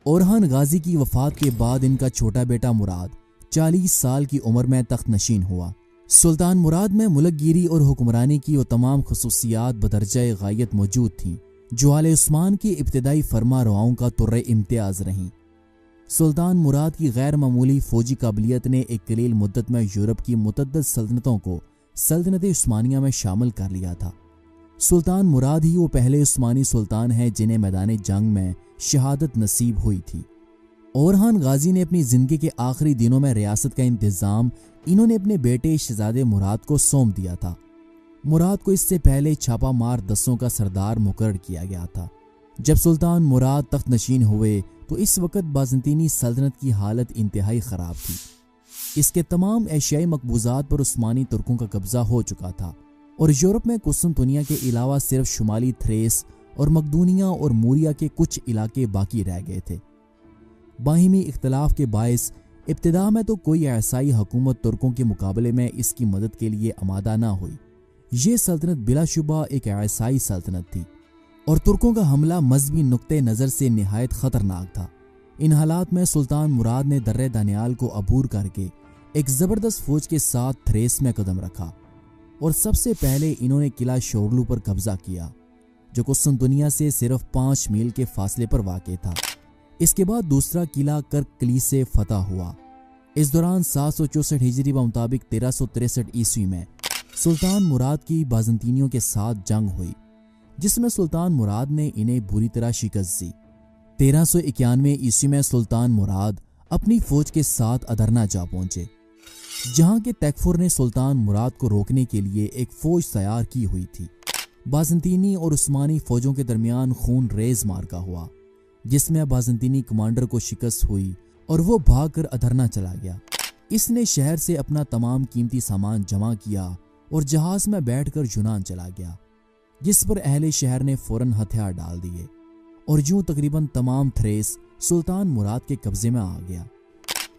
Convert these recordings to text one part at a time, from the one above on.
اورحان غازی کی وفات کے بعد ان کا چھوٹا بیٹا مراد 40 سال کی عمر میں تخت نشین ہوا۔ سلطان مراد میں ملک گیری اور حکمرانی کی وہ تمام خصوصیات بدرجہ غایت موجود تھیں جو آل عثمان کی ابتدائی فرما رواؤں کا طر امتیاز رہیں۔ سلطان مراد کی غیر معمولی فوجی قابلیت نے ایک قلیل مدت میں یورپ کی متعدد سلطنتوں کو سلطنت عثمانیہ میں شامل کر لیا تھا۔ سلطان مراد ہی وہ پہلے عثمانی سلطان ہیں جنہیں میدان جنگ میں شہادت نصیب ہوئی تھی۔ اورحان غازی نے اپنی زندگی کے آخری دنوں میں ریاست کا انتظام انہوں نے اپنے بیٹے شہزادے مراد کو سونپ دیا تھا۔ مراد کو اس سے پہلے چھاپا مار دستوں کا سردار مقرر کیا گیا تھا۔ جب سلطان مراد تخت نشین ہوئے تو اس وقت بازنطینی سلطنت کی حالت انتہائی خراب تھی۔ اس کے تمام ایشیائی مقبوضات پر عثمانی ترکوں کا قبضہ ہو چکا تھا اور یورپ میں قسطنطنیہ کے علاوہ صرف شمالی تھریس اور مقدونیہ اور موریا کے کچھ علاقے باقی رہ گئے تھے۔ باہمی اختلاف کے باعث ابتدا میں تو کوئی عیسائی حکومت ترکوں کے مقابلے میں اس کی مدد کے لیے آمادہ نہ ہوئی۔ یہ سلطنت بلا شبہ ایک عیسائی سلطنت تھی اور ترکوں کا حملہ مذہبی نقطہ نظر سے نہایت خطرناک تھا۔ ان حالات میں سلطان مراد نے درِ دانیال کو عبور کر کے ایک زبردست فوج کے ساتھ تھریس میں قدم رکھا اور سب سے پہلے انہوں نے قلعہ شورلو پر قبضہ کیا جو قسطنطنیہ سے صرف 5 میل کے فاصلے پر واقع تھا۔ اس کے بعد دوسرا قلعہ کرکلی سے فتح ہوا۔ اس دوران 764 ہجری بمطابق 1363 عیسوی میں سلطان مراد کی بازنطینیوں کے ساتھ جنگ ہوئی جس میں سلطان مراد نے انہیں بری طرح شکست دی۔ 1391 عیسوی میں سلطان مراد اپنی فوج کے ساتھ ادرنا جا پہنچے جہاں کے تیکفر نے سلطان مراد کو روکنے کے لیے ایک فوج تیار کی ہوئی تھی۔ بازنطینی اور عثمانی فوجوں کے درمیان خون ریز مارکا ہوا جس میں بازنطینی کمانڈر کو شکست ہوئی اور وہ بھاگ کر ادرنا چلا گیا۔ اس نے شہر سے اپنا تمام قیمتی سامان جمع کیا اور جہاز میں بیٹھ کر یونان چلا گیا جس پر اہل شہر نے فوراً ہتھیار ڈال دیے اور یوں تقریباً تمام تھریس سلطان مراد کے قبضے میں آ گیا۔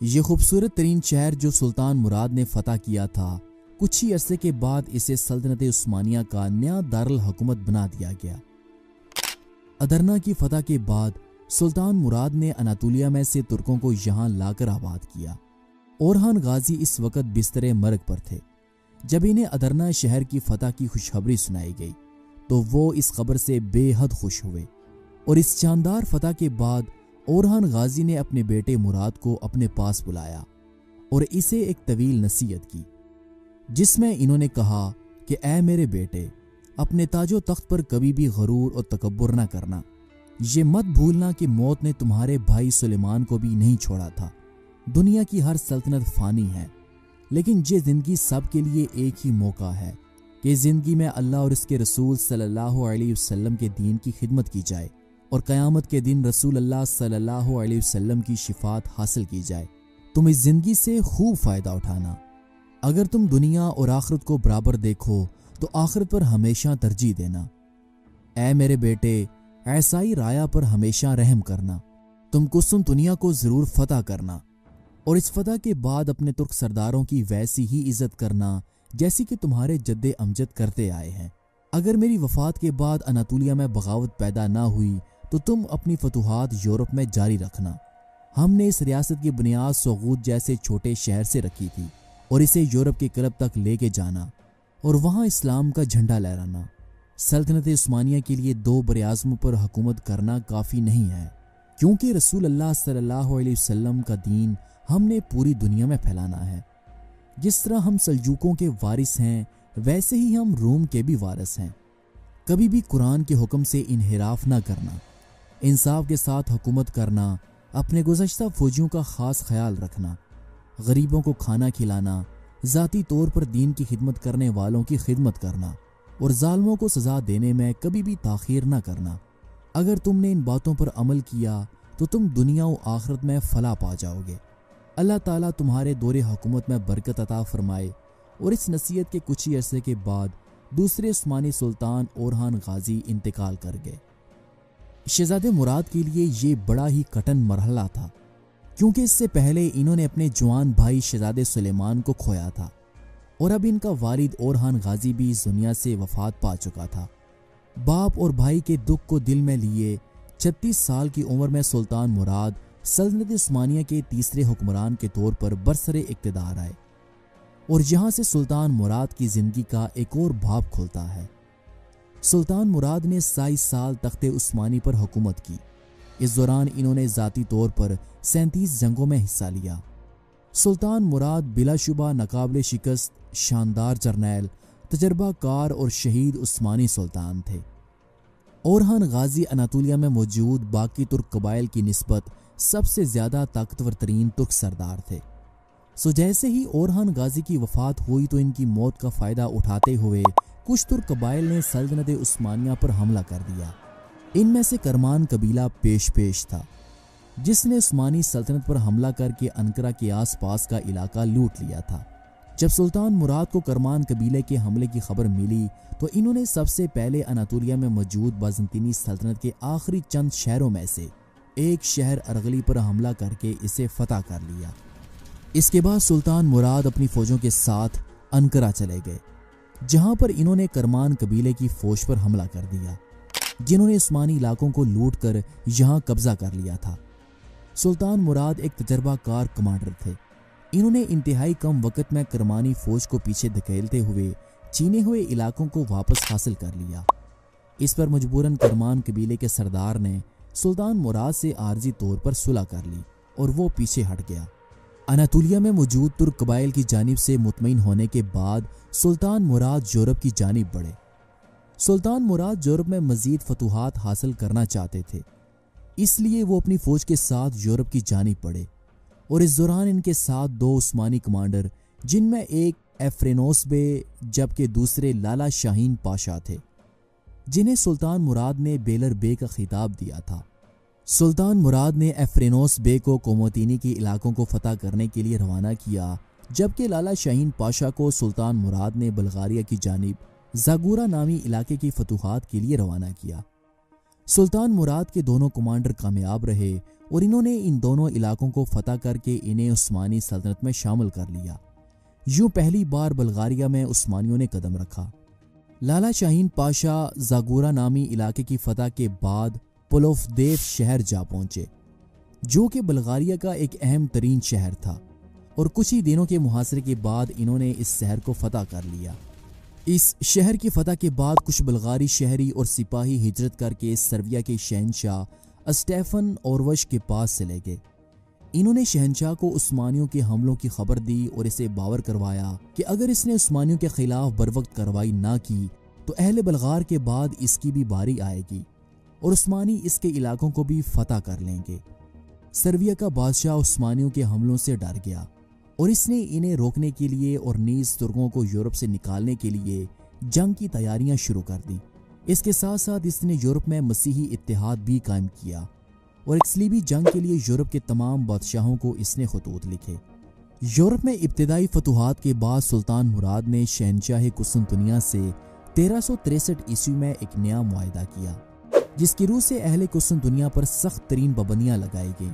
یہ خوبصورت ترین شہر جو سلطان مراد نے فتح کیا تھا کچھ ہی عرصے کے بعد اسے سلطنت عثمانیہ کا نیا دارالحکومت بنا دیا گیا۔ ادرنا کی فتح کے بعد سلطان مراد نے اناطولیہ میں سے ترکوں کو یہاں لا کر آباد کیا۔ اورحان غازی اس وقت بستر مرگ پر تھے۔ جب انہیں ادرنا شہر کی فتح کی خوشخبری سنائی گئی تو وہ اس خبر سے بے حد خوش ہوئے اور اس شاندار فتح کے بعد اورحان غازی نے اپنے بیٹے مراد کو اپنے پاس بلایا اور اسے ایک طویل نصیحت کی جس میں انہوں نے کہا کہ اے میرے بیٹے، اپنے تاج و تخت پر کبھی بھی غرور اور تکبر نہ کرنا۔ یہ مت بھولنا کہ موت نے تمہارے بھائی سلیمان کو بھی نہیں چھوڑا تھا۔ دنیا کی ہر سلطنت فانی ہے لیکن یہ زندگی سب کے لیے ایک ہی موقع ہے کہ زندگی میں اللہ اور اس کے رسول صلی اللہ علیہ وسلم کے دین کی خدمت کی جائے اور قیامت کے دن رسول اللہ صلی اللہ علیہ وسلم کی شفاعت حاصل کی جائے۔ تم اس زندگی سے خوب فائدہ اٹھانا۔ اگر تم دنیا اور آخرت کو برابر دیکھو تو آخرت پر ہمیشہ ترجیح دینا۔ اے میرے بیٹے، عیسائی رایا پر ہمیشہ رحم کرنا۔ تم قسطنطنیہ کو ضرور فتح کرنا اور اس فتح کے بعد اپنے ترک سرداروں کی ویسی ہی عزت کرنا جیسی کہ تمہارے جد امجد کرتے آئے ہیں۔ اگر میری وفات کے بعد اناطولیہ میں بغاوت پیدا نہ ہوئی تو تم اپنی فتوحات یورپ میں جاری رکھنا۔ ہم نے اس ریاست کی بنیاد سوغوت جیسے چھوٹے شہر سے رکھی تھی اور اسے یورپ کے کلب تک لے کے جانا اور وہاں اسلام کا جھنڈا لہرانا۔ سلطنت عثمانیہ کے لیے 2 براعظموں پر حکومت کرنا کافی نہیں ہے کیونکہ رسول اللہ صلی اللہ علیہ وسلم کا دین ہم نے پوری دنیا میں پھیلانا ہے۔ جس طرح ہم سلجوقوں کے وارث ہیں ویسے ہی ہم روم کے بھی وارث ہیں۔ کبھی بھی قرآن کے حکم سے انحراف نہ کرنا، انصاف کے ساتھ حکومت کرنا، اپنے گزشتہ فوجیوں کا خاص خیال رکھنا، غریبوں کو کھانا کھلانا، ذاتی طور پر دین کی خدمت کرنے والوں کی خدمت کرنا اور ظالموں کو سزا دینے میں کبھی بھی تاخیر نہ کرنا۔ اگر تم نے ان باتوں پر عمل کیا تو تم دنیا و آخرت میں فلاح پا جاؤ گے۔ اللہ تعالیٰ تمہارے دور حکومت میں برکت عطا فرمائے۔ اور اس نصیحت کے کچھ ہی عرصے کے بعد دوسرے عثمانی سلطان اورحان غازی انتقال کر گئے۔ شہزادے مراد کے لیے یہ بڑا ہی کٹن مرحلہ تھا کیونکہ اس سے پہلے انہوں نے اپنے جوان بھائی شہزادے سلیمان کو کھویا تھا اور اب ان کا والد اورحان غازی بھی اس دنیا سے وفات پا چکا تھا۔ باپ اور بھائی کے دکھ کو دل میں لیے 36 سال کی عمر میں سلطان مراد سلطنت عثمانیہ کے تیسرے حکمران کے طور پر برسر اقتدار آئے، اور جہاں سے سلطان مراد کی زندگی کا ایک اور باب کھلتا ہے۔ سلطان مراد نے 27 سال تخت عثمانی پر حکومت کی۔ اس دوران انہوں نے ذاتی طور پر 37 جنگوں میں حصہ لیا۔ سلطان مراد بلا شبہ ناقابل شکست، شاندار جرنیل، تجربہ کار اور شہید عثمانی سلطان تھے۔ اورہان غازی اناطولیہ میں موجود باقی ترک قبائل کی نسبت سب سے زیادہ طاقتور ترین ترک سردار تھے۔ جیسے ہی اورہان غازی کی وفات ہوئی تو ان کی موت کا فائدہ اٹھاتے ہوئے کچھ ترک قبائل نے سلطنت عثمانیہ پر حملہ کر دیا۔ ان میں سے کرمان قبیلہ پیش تھا، جس نے عثمانی سلطنت پر حملہ کر کے انقرہ کے آس پاس کا علاقہ لوٹ لیا تھا۔ جب سلطان مراد کو کرمان قبیلے کے حملے کی خبر ملی تو انہوں نے سب سے پہلے اناطولیہ میں موجود بازنطینی سلطنت کے آخری چند شہروں میں سے ایک شہر ارغلی پر حملہ کر کے اسے فتح کر لیا۔ اس کے بعد سلطان مراد اپنی فوجوں کے ساتھ انقرہ چلے گئے، جہاں پر انہوں نے کرمان قبیلے کی فوج پر حملہ کر دیا، جنہوں نے عثمانی علاقوں کو لوٹ کر یہاں قبضہ کر لیا تھا۔ سلطان مراد ایک تجربہ کار کمانڈر تھے۔ انہوں نے انتہائی کم وقت میں کرمانی فوج کو پیچھے دھکیلتے ہوئے چھینے ہوئے علاقوں کو واپس حاصل کر لیا۔ اس پر مجبوراً کرمان قبیلے کے سردار نے سلطان مراد سے عارضی طور پر صلح کر لی اور وہ پیچھے ہٹ گیا۔ اناطولیہ میں موجود ترک قبائل کی جانب سے مطمئن ہونے کے بعد سلطان مراد یورپ کی جانب بڑھے۔ سلطان مراد یورپ میں مزید فتوحات حاصل کرنا چاہتے تھے، اس لیے وہ اپنی فوج کے ساتھ یورپ کی جانب بڑھے، اور اس دوران ان کے ساتھ 2 عثمانی کمانڈر، جن میں ایک ایفرینوس بے جبکہ دوسرے لالا شاہین پاشا تھے، جنہیں سلطان مراد نے بیلر بے کا خطاب دیا تھا۔ سلطان مراد نے ایفرینوس بے کو کوموتینی کے علاقوں کو فتح کرنے کے لیے روانہ کیا، جبکہ لالا شاہین پاشا کو سلطان مراد نے بلغاریہ کی جانب زاگورا نامی علاقے کی فتوحات کے لیے روانہ کیا۔ سلطان مراد کے دونوں کمانڈر کامیاب رہے اور انہوں نے ان دونوں علاقوں کو فتح کر کے انہیں عثمانی سلطنت میں شامل کر لیا۔ یوں پہلی بار بلغاریہ میں عثمانیوں نے قدم رکھا۔ لالا شاہین پاشا زاگورا نامی علاقے کی فتح کے بعد پلوفدیف شہر جا پہنچے، جو کہ بلغاریہ کا ایک اہم ترین شہر تھا، اور کچھ ہی دنوں کے محاصرے کے بعد انہوں نے اس شہر کو فتح کر لیا۔ اس شہر کی فتح کے بعد کچھ بلغاری شہری اور سپاہی ہجرت کر کے سرویا کے شہنشاہ اسٹیفن اوروش کے پاس چلے گئے۔ انہوں نے شہنشاہ کو عثمانیوں کے حملوں کی خبر دی اور اسے باور کروایا کہ اگر اس نے عثمانیوں کے خلاف بروقت کارروائی نہ کی تو اہل بلغار کے بعد اس کی بھی باری آئے گی اور عثمانی اس کے علاقوں کو بھی فتح کر لیں گے۔ سرویا کا بادشاہ عثمانیوں کے حملوں سے ڈر گیا اور اس نے انہیں روکنے کے لیے اور نیز ترکوں کو یورپ سے نکالنے کے لیے جنگ کی تیاریاں شروع کر دیں۔ اس کے ساتھ ساتھ اس نے یورپ میں مسیحی اتحاد بھی قائم کیا اور ایک صلیبی جنگ کے لیے یورپ کے تمام بادشاہوں کو اس نے خطوط لکھے۔ یورپ میں ابتدائی فتوحات کے بعد سلطان مراد نے شہنشاہ قسطنطنیہ سے 1363 عیسوی میں ایک نیا معاہدہ کیا، جس کی روح سے اہل قسطنطنیہ پر سخت ترین پابندیاں لگائی گئیں۔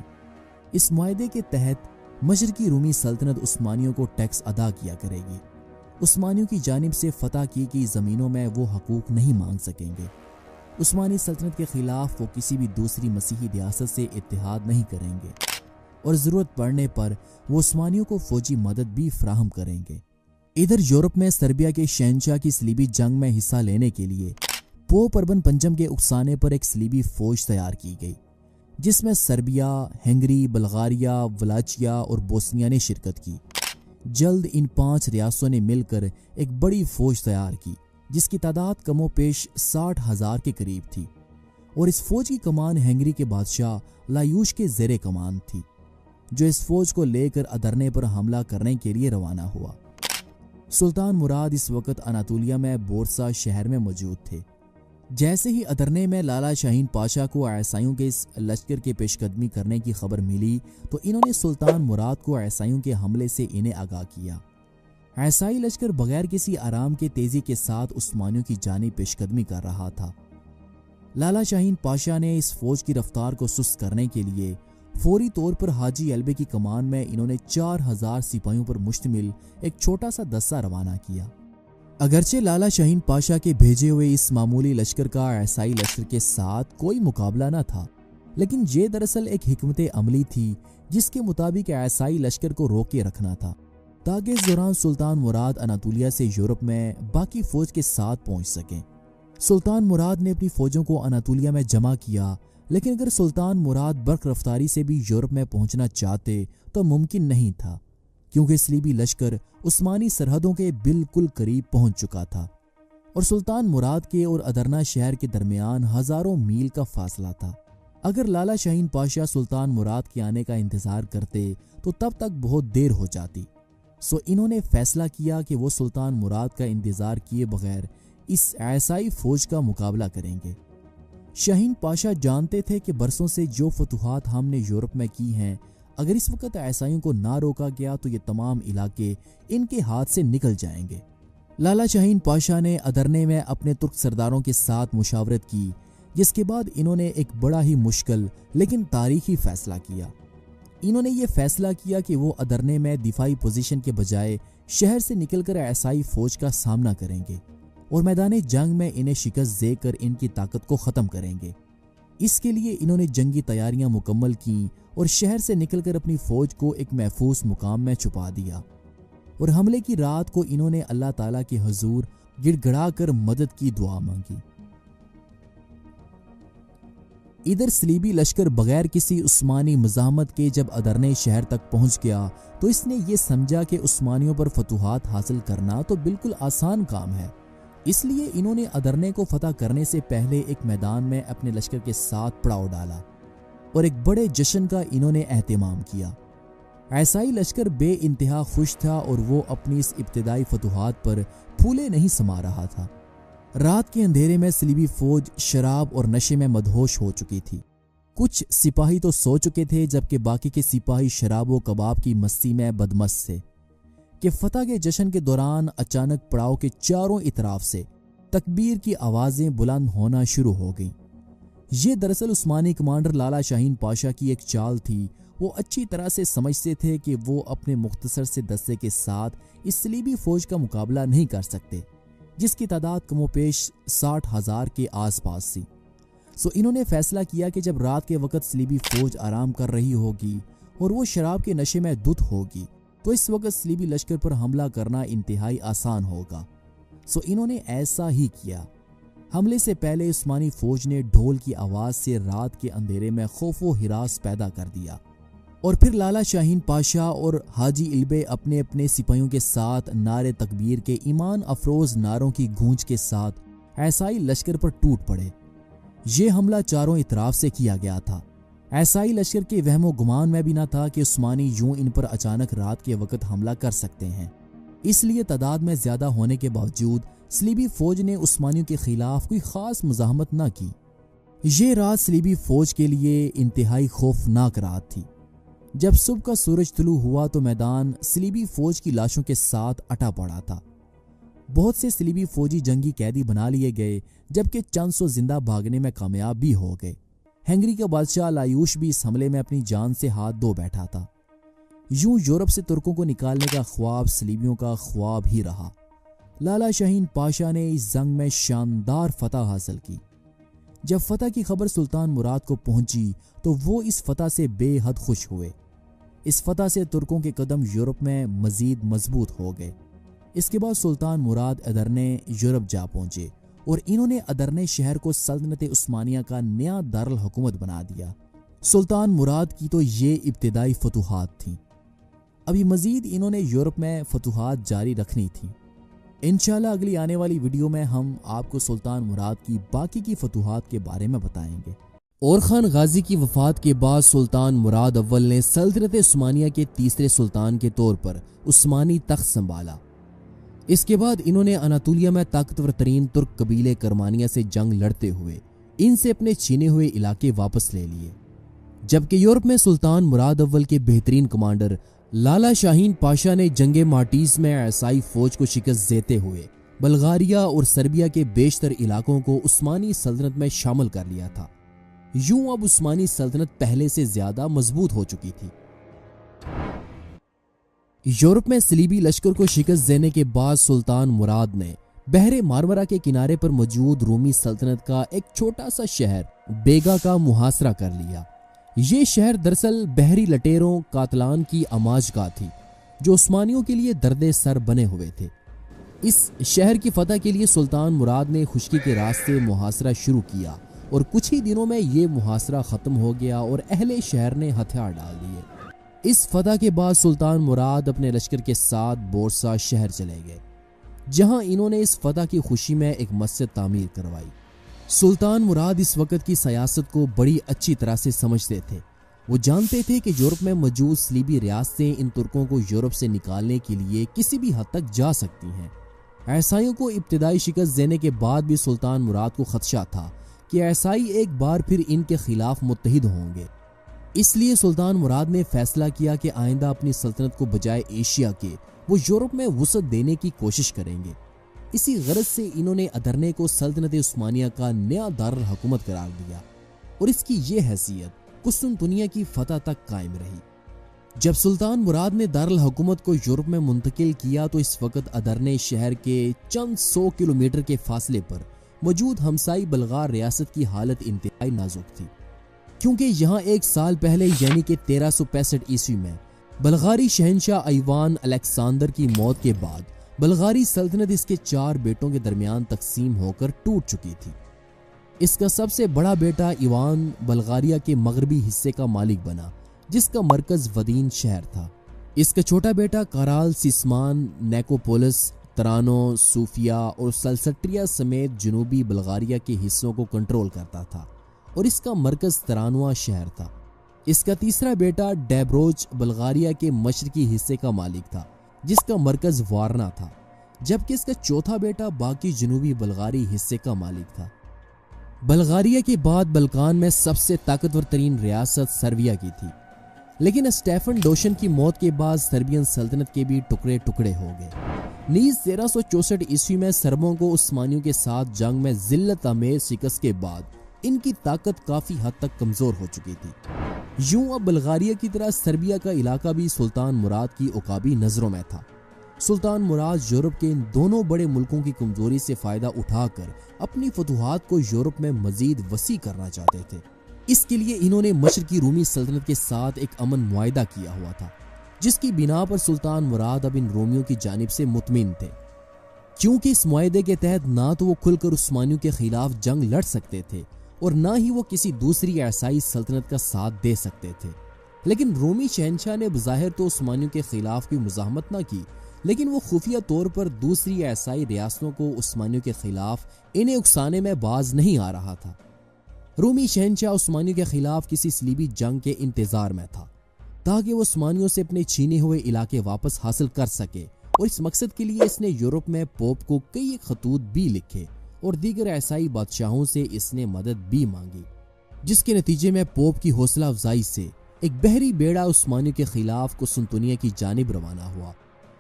اس معاہدے کے تحت مشرقی رومی سلطنت عثمانیوں کو ٹیکس ادا کیا کرے گی۔ عثمانیوں کی جانب سے فتح کی گئی زمینوں میں وہ حقوق نہیں مانگ سکیں گے۔ عثمانی سلطنت کے خلاف وہ کسی بھی دوسری مسیحی ریاست سے اتحاد نہیں کریں گے اور ضرورت پڑنے پر وہ عثمانیوں کو فوجی مدد بھی فراہم کریں گے۔ ادھر یورپ میں سربیا کے شہنشاہ کی صلیبی جنگ میں حصہ لینے کے لیے پوپ اربن پنجم کے اکسانے پر ایک صلیبی فوج تیار کی گئی، جس میں سربیا، ہنگری، بلغاریہ، ولاچیا اور بوسنیا نے شرکت کی۔ جلد ان 5 ریاستوں نے مل کر ایک بڑی فوج تیار کی، جس کی تعداد کم و بیش 60,000 کے قریب تھی، اور اس فوج کی کمان ہنگری کے بادشاہ لایوش کے زیر کمان تھی، جو اس فوج کو لے کر ادرنے پر حملہ کرنے کے لیے روانہ ہوا۔ سلطان مراد اس وقت اناطولیہ میں بورسا شہر میں موجود تھے۔ جیسے ہی ادرنے میں لالا شاہین پاشا کو عیسائیوں کے اس لشکر کے پیش قدمی کرنے کی خبر ملی تو انہوں نے سلطان مراد کو عیسائیوں کے حملے سے انہیں آگاہ کیا۔ عیسائی لشکر بغیر کسی آرام کے تیزی کے ساتھ عثمانیوں کی جانب پیش قدمی کر رہا تھا۔ لالا شاہین پاشا نے اس فوج کی رفتار کو سست کرنے کے لیے فوری طور پر حاجی البے کی کمان میں انہوں نے 4000 سپاہیوں پر مشتمل ایک چھوٹا سا دستہ روانہ کیا۔ اگرچہ لالا شاہین پاشا کے بھیجے ہوئے اس معمولی لشکر کا عیسائی لشکر کے ساتھ کوئی مقابلہ نہ تھا، لیکن یہ دراصل ایک حکمت عملی تھی جس کے مطابق عیسائی لشکر کو روکے رکھنا تھا تاکہ اس دوران سلطان مراد اناطولیہ سے یورپ میں باقی فوج کے ساتھ پہنچ سکیں۔ سلطان مراد نے اپنی فوجوں کو اناطولیہ میں جمع کیا، لیکن اگر سلطان مراد برق رفتاری سے بھی یورپ میں پہنچنا چاہتے تو ممکن نہیں تھا، کیونکہ صلیبی لشکر عثمانی سرحدوں کے بالکل قریب پہنچ چکا تھا اور سلطان مراد کے اور ادرنا شہر کے درمیان ہزاروں میل کا فاصلہ تھا۔ اگر لالا شاہین پاشا سلطان مراد کے آنے کا انتظار کرتے تو تب تک بہت دیر ہو جاتی، سو انہوں نے فیصلہ کیا کہ وہ سلطان مراد کا انتظار کیے بغیر اس عیسائی فوج کا مقابلہ کریں گے۔ شاہین پاشا جانتے تھے کہ برسوں سے جو فتوحات ہم نے یورپ میں کی ہیں، اگر اس وقت عیسائیوں کو نہ روکا گیا تو یہ تمام علاقے ان کے ہاتھ سے نکل جائیں گے۔ لالا شاہین پاشا نے ادرنے میں اپنے ترک سرداروں کے ساتھ مشاورت کی، جس کے بعد انہوں نے ایک بڑا ہی مشکل لیکن تاریخی فیصلہ کیا۔ انہوں نے یہ فیصلہ کیا کہ وہ ادرنے میں دفاعی پوزیشن کے بجائے شہر سے نکل کر عیسائی فوج کا سامنا کریں گے اور میدان جنگ میں انہیں شکست دے کر ان کی طاقت کو ختم کریں گے۔ اس کے لیے انہوں نے جنگی تیاریاں مکمل کیں اور شہر سے نکل کر اپنی فوج کو ایک محفوظ مقام میں چھپا دیا، اور حملے کی رات کو انہوں نے اللہ تعالیٰ کے حضور گڑ گڑا کر مدد کی دعا مانگی۔ ادھر صلیبی لشکر بغیر کسی عثمانی مزاحمت کے جب ادرنے شہر تک پہنچ گیا تو اس نے یہ سمجھا کہ عثمانیوں پر فتوحات حاصل کرنا تو بالکل آسان کام ہے، اس لیے انہوں نے ادرنے کو فتح کرنے سے پہلے ایک میدان میں اپنے لشکر کے ساتھ پڑاؤ ڈالا اور ایک بڑے جشن کا انہوں نے اہتمام کیا۔ عیسائی لشکر بے انتہا خوش تھا اور وہ اپنی اس ابتدائی فتوحات پر پھولے نہیں سما رہا تھا۔ رات کے اندھیرے میں صلیبی فوج شراب اور نشے میں مدہوش ہو چکی تھی۔ کچھ سپاہی تو سو چکے تھے جبکہ باقی کے سپاہی شراب و کباب کی مستی میں بدمست تھے کہ فتح کے جشن کے دوران اچانک پڑاؤ کے چاروں اطراف سے تکبیر کی آوازیں بلند ہونا شروع ہو گئیں۔ یہ دراصل عثمانی کمانڈر لالا شاہین پاشا کی ایک چال تھی۔ وہ اچھی طرح سے سمجھتے تھے کہ وہ اپنے مختصر سے دستے کے ساتھ اس صلیبی فوج کا مقابلہ نہیں کر سکتے، جس کی تعداد کم و بیش 60,000 کے آس پاس تھی۔ سو انہوں نے فیصلہ کیا کہ جب رات کے وقت صلیبی فوج آرام کر رہی ہوگی اور وہ شراب کے نشے میں دھت ہوگی تو اس وقت صلیبی لشکر پر حملہ کرنا انتہائی آسان ہوگا۔ سو انہوں نے ایسا ہی کیا۔ حملے سے پہلے عثمانی فوج نے ڈھول کی آواز سے رات کے اندھیرے میں خوف و ہراس پیدا کر دیا، اور پھر لالا شاہین پاشا اور حاجی علبے اپنے اپنے سپاہیوں کے ساتھ نعرے تکبیر کے ایمان افروز نعروں کی گونج کے ساتھ عیسائی لشکر پر ٹوٹ پڑے۔ یہ حملہ چاروں اطراف سے کیا گیا تھا۔ عیسائی لشکر کے وہم و گمان میں بھی نہ تھا کہ عثمانی یوں ان پر اچانک رات کے وقت حملہ کر سکتے ہیں، اس لیے تعداد میں زیادہ ہونے کے باوجود صلیبی فوج نے عثمانیوں کے خلاف کوئی خاص مزاحمت نہ کی۔ یہ رات صلیبی فوج کے لیے انتہائی خوفناک رات تھی۔ جب صبح کا سورج طلوع ہوا تو میدان صلیبی فوج کی لاشوں کے ساتھ اٹا پڑا تھا۔ بہت سے صلیبی فوجی جنگی قیدی بنا لیے گئے جبکہ چند سو زندہ بھاگنے میں کامیاب بھی ہو گئے۔ ہنگری کا بادشاہ لایوش بھی اس حملے میں اپنی جان سے ہاتھ دھو بیٹھا تھا۔ یوں یورپ سے ترکوں کو نکالنے کا خواب صلیبیوں کا خواب ہی رہا۔ لالا شاہین پاشا نے اس جنگ میں شاندار فتح حاصل کی۔ جب فتح کی خبر سلطان مراد کو پہنچی تو وہ اس فتح سے بے حد خوش ہوئے۔ اس فتح سے ترکوں کے قدم یورپ میں مزید مضبوط ہو گئے۔ اس کے بعد سلطان مراد ادرنے یورپ جا پہنچے اور انہوں نے ادرنے شہر کو سلطنت عثمانیہ کا نیا دارالحکومت بنا دیا۔ سلطان مراد کی تو یہ ابتدائی فتوحات تھیں، ابھی مزید انہوں نے یورپ میں فتوحات جاری رکھنی تھیں۔ انشاءاللہ اگلی آنے والی ویڈیو میں ہم آپ کو سلطان مراد کی باقی کی فتوحات کے بارے میں بتائیں گے۔ اور خان غازی کی وفات کے بعد سلطان مراد اول نے سلطنت عثمانیہ کے تیسرے سلطان کے طور پر عثمانی تخت سنبھالا۔ اس کے بعد انہوں نے اناطولیہ میں طاقتور ترین ترک قبیلے کرمانیہ سے جنگ لڑتے ہوئے ان سے اپنے چھینے ہوئے علاقے واپس لے لیے، جبکہ یورپ میں سلطان مراد اول کے بہترین کمانڈر لالا شاہین پاشا نے جنگ مارٹیز میں عیسائی فوج کو شکست دیتے ہوئے بلغاریہ اور سربیا کے بیشتر علاقوں کو عثمانی سلطنت میں شامل کر لیا تھا۔ یوں اب عثمانی سلطنت پہلے سے زیادہ مضبوط ہو چکی تھی۔ یورپ میں صلیبی لشکر کو شکست دینے کے بعد سلطان مراد نے بحر مارمرا کے کنارے پر موجود رومی سلطنت کا ایک چھوٹا سا شہر بیگا کا محاصرہ کر لیا۔ یہ شہر دراصل بحری لٹیروں قاتلان کی آماج گاہ تھی جو عثمانیوں کے لیے درد سر بنے ہوئے تھے۔ اس شہر کی فتح کے لیے سلطان مراد نے خشکی کے راستے محاصرہ شروع کیا اور کچھ ہی دنوں میں یہ محاصرہ ختم ہو گیا اور اہل شہر نے ہتھیار ڈال دیے۔ اس فتح کے بعد سلطان مراد اپنے لشکر کے ساتھ بورسا شہر چلے گئے، جہاں انہوں نے اس فتح کی خوشی میں ایک مسجد تعمیر کروائی۔ سلطان مراد اس وقت کی سیاست کو بڑی اچھی طرح سے سمجھتے تھے۔ وہ جانتے تھے کہ یورپ میں موجود صلیبی ریاستیں ان ترکوں کو یورپ سے نکالنے کے لیے کسی بھی حد تک جا سکتی ہیں۔ عیسائیوں کو ابتدائی شکست دینے کے بعد بھی سلطان مراد کو خدشہ تھا کہ عیسائی ایک بار پھر ان کے خلاف متحد ہوں گے۔ اس لیے سلطان مراد نے فیصلہ کیا کہ آئندہ اپنی سلطنت کو بجائے ایشیا کے وہ یورپ میں وسعت دینے کی کوشش کریں گے۔ اسی غرض سے انہوں نے ادرنے کو سلطنت عثمانیہ کا نیا دارالحکومت قرار دیا اور اس کی یہ حیثیت قسطنطنیہ کی فتح تک قائم رہی۔ جب سلطان مراد نے دارالحکومت کو یورپ میں منتقل کیا تو اس وقت ادرنے شہر کے چند 100 کلومیٹر کے فاصلے پر موجود ہمسائی بلغار ریاست کی حالت انتہائی نازک تھی، کیونکہ یہاں ایک سال پہلے یعنی کہ 1365 عیسوی میں بلغاری شہنشاہ ایوان الیگزینڈر کی موت کے بعد بلغاری سلطنت اس کے 4 بیٹوں کے درمیان تقسیم ہو کر ٹوٹ چکی تھی۔ اس کا سب سے بڑا بیٹا ایوان بلغاریہ کے مغربی حصے کا مالک بنا، جس کا مرکز ودین شہر تھا۔ اس کا چھوٹا بیٹا کارال سیسمان نیکوپولس، ترانو، صوفیا اور سلسٹریا سمیت جنوبی بلغاریہ کے حصوں کو کنٹرول کرتا تھا اور اس کا مرکز ترانوا شہر تھا۔ اس کا تیسرا بیٹا ڈیبروچ بلغاریہ کے مشرقی حصے کا مالک تھا، جس کا مرکز وارنا تھا، جبکہ اس کا چوتھا بیٹا باقی جنوبی بلغاری حصے کا مالک تھا۔ بلغاریہ کے بعد بلقان میں سب سے طاقتور ترین ریاست سربیا کی تھی، لیکن اسٹیفن ڈوشن کی موت کے بعد سربین سلطنت کے بھی ٹکڑے ٹکڑے ہو گئے۔ نیز 1364 عیسوی میں سربوں کو عثمانیوں کے ساتھ جنگ میں ذلت آمیز شکست کے بعد ان کی طاقت کافی حد تک کمزور ہو چکی تھی۔ یوں اب بلغاریہ کی طرح سربیا کا علاقہ بھی سلطان مراد کی عقابی نظروں میں تھا۔ سلطان مراد یورپ کے ان دونوں بڑے ملکوں کی کمزوری سے فائدہ اٹھا کر اپنی فتوحات کو یورپ میں مزید وسیع کرنا چاہتے تھے۔ اس کے لیے انہوں نے مشرقی رومی سلطنت کے ساتھ ایک امن معاہدہ کیا ہوا تھا، جس کی بنا پر سلطان مراد اب ان رومیوں کی جانب سے مطمئن تھے، کیونکہ اس معاہدے کے تحت نہ تو وہ کھل کر عثمانیوں کے خلاف جنگ لڑ سکتے تھے اور نہ ہی وہ کسی دوسری عیسائی سلطنت کا ساتھ دے سکتے تھے۔ لیکن رومی شہنشاہ نے بظاہر تو عثمانیوں کے خلاف کوئی مزاحمت نہ کی، لیکن وہ خفیہ طور پر دوسری عیسائی ریاستوں کو عثمانیوں کے خلاف انہیں اکسانے میں باز نہیں آ رہا تھا۔ رومی شہنشاہ عثمانیوں کے خلاف کسی صلیبی جنگ کے انتظار میں تھا تاکہ وہ عثمانیوں سے اپنے چھینے ہوئے علاقے واپس حاصل کر سکے، اور اس مقصد کے لیے اس نے یورپ میں پوپ کو کئی خطوط بھی لکھے اور دیگر عیسائی بادشاہوں سے اس نے مدد بھی مانگی، جس کے نتیجے میں پوپ کی حوصلہ افزائی سے ایک بحری بیڑا عثمانیوں کے خلاف قسطنطنیہ کی جانب روانہ ہوا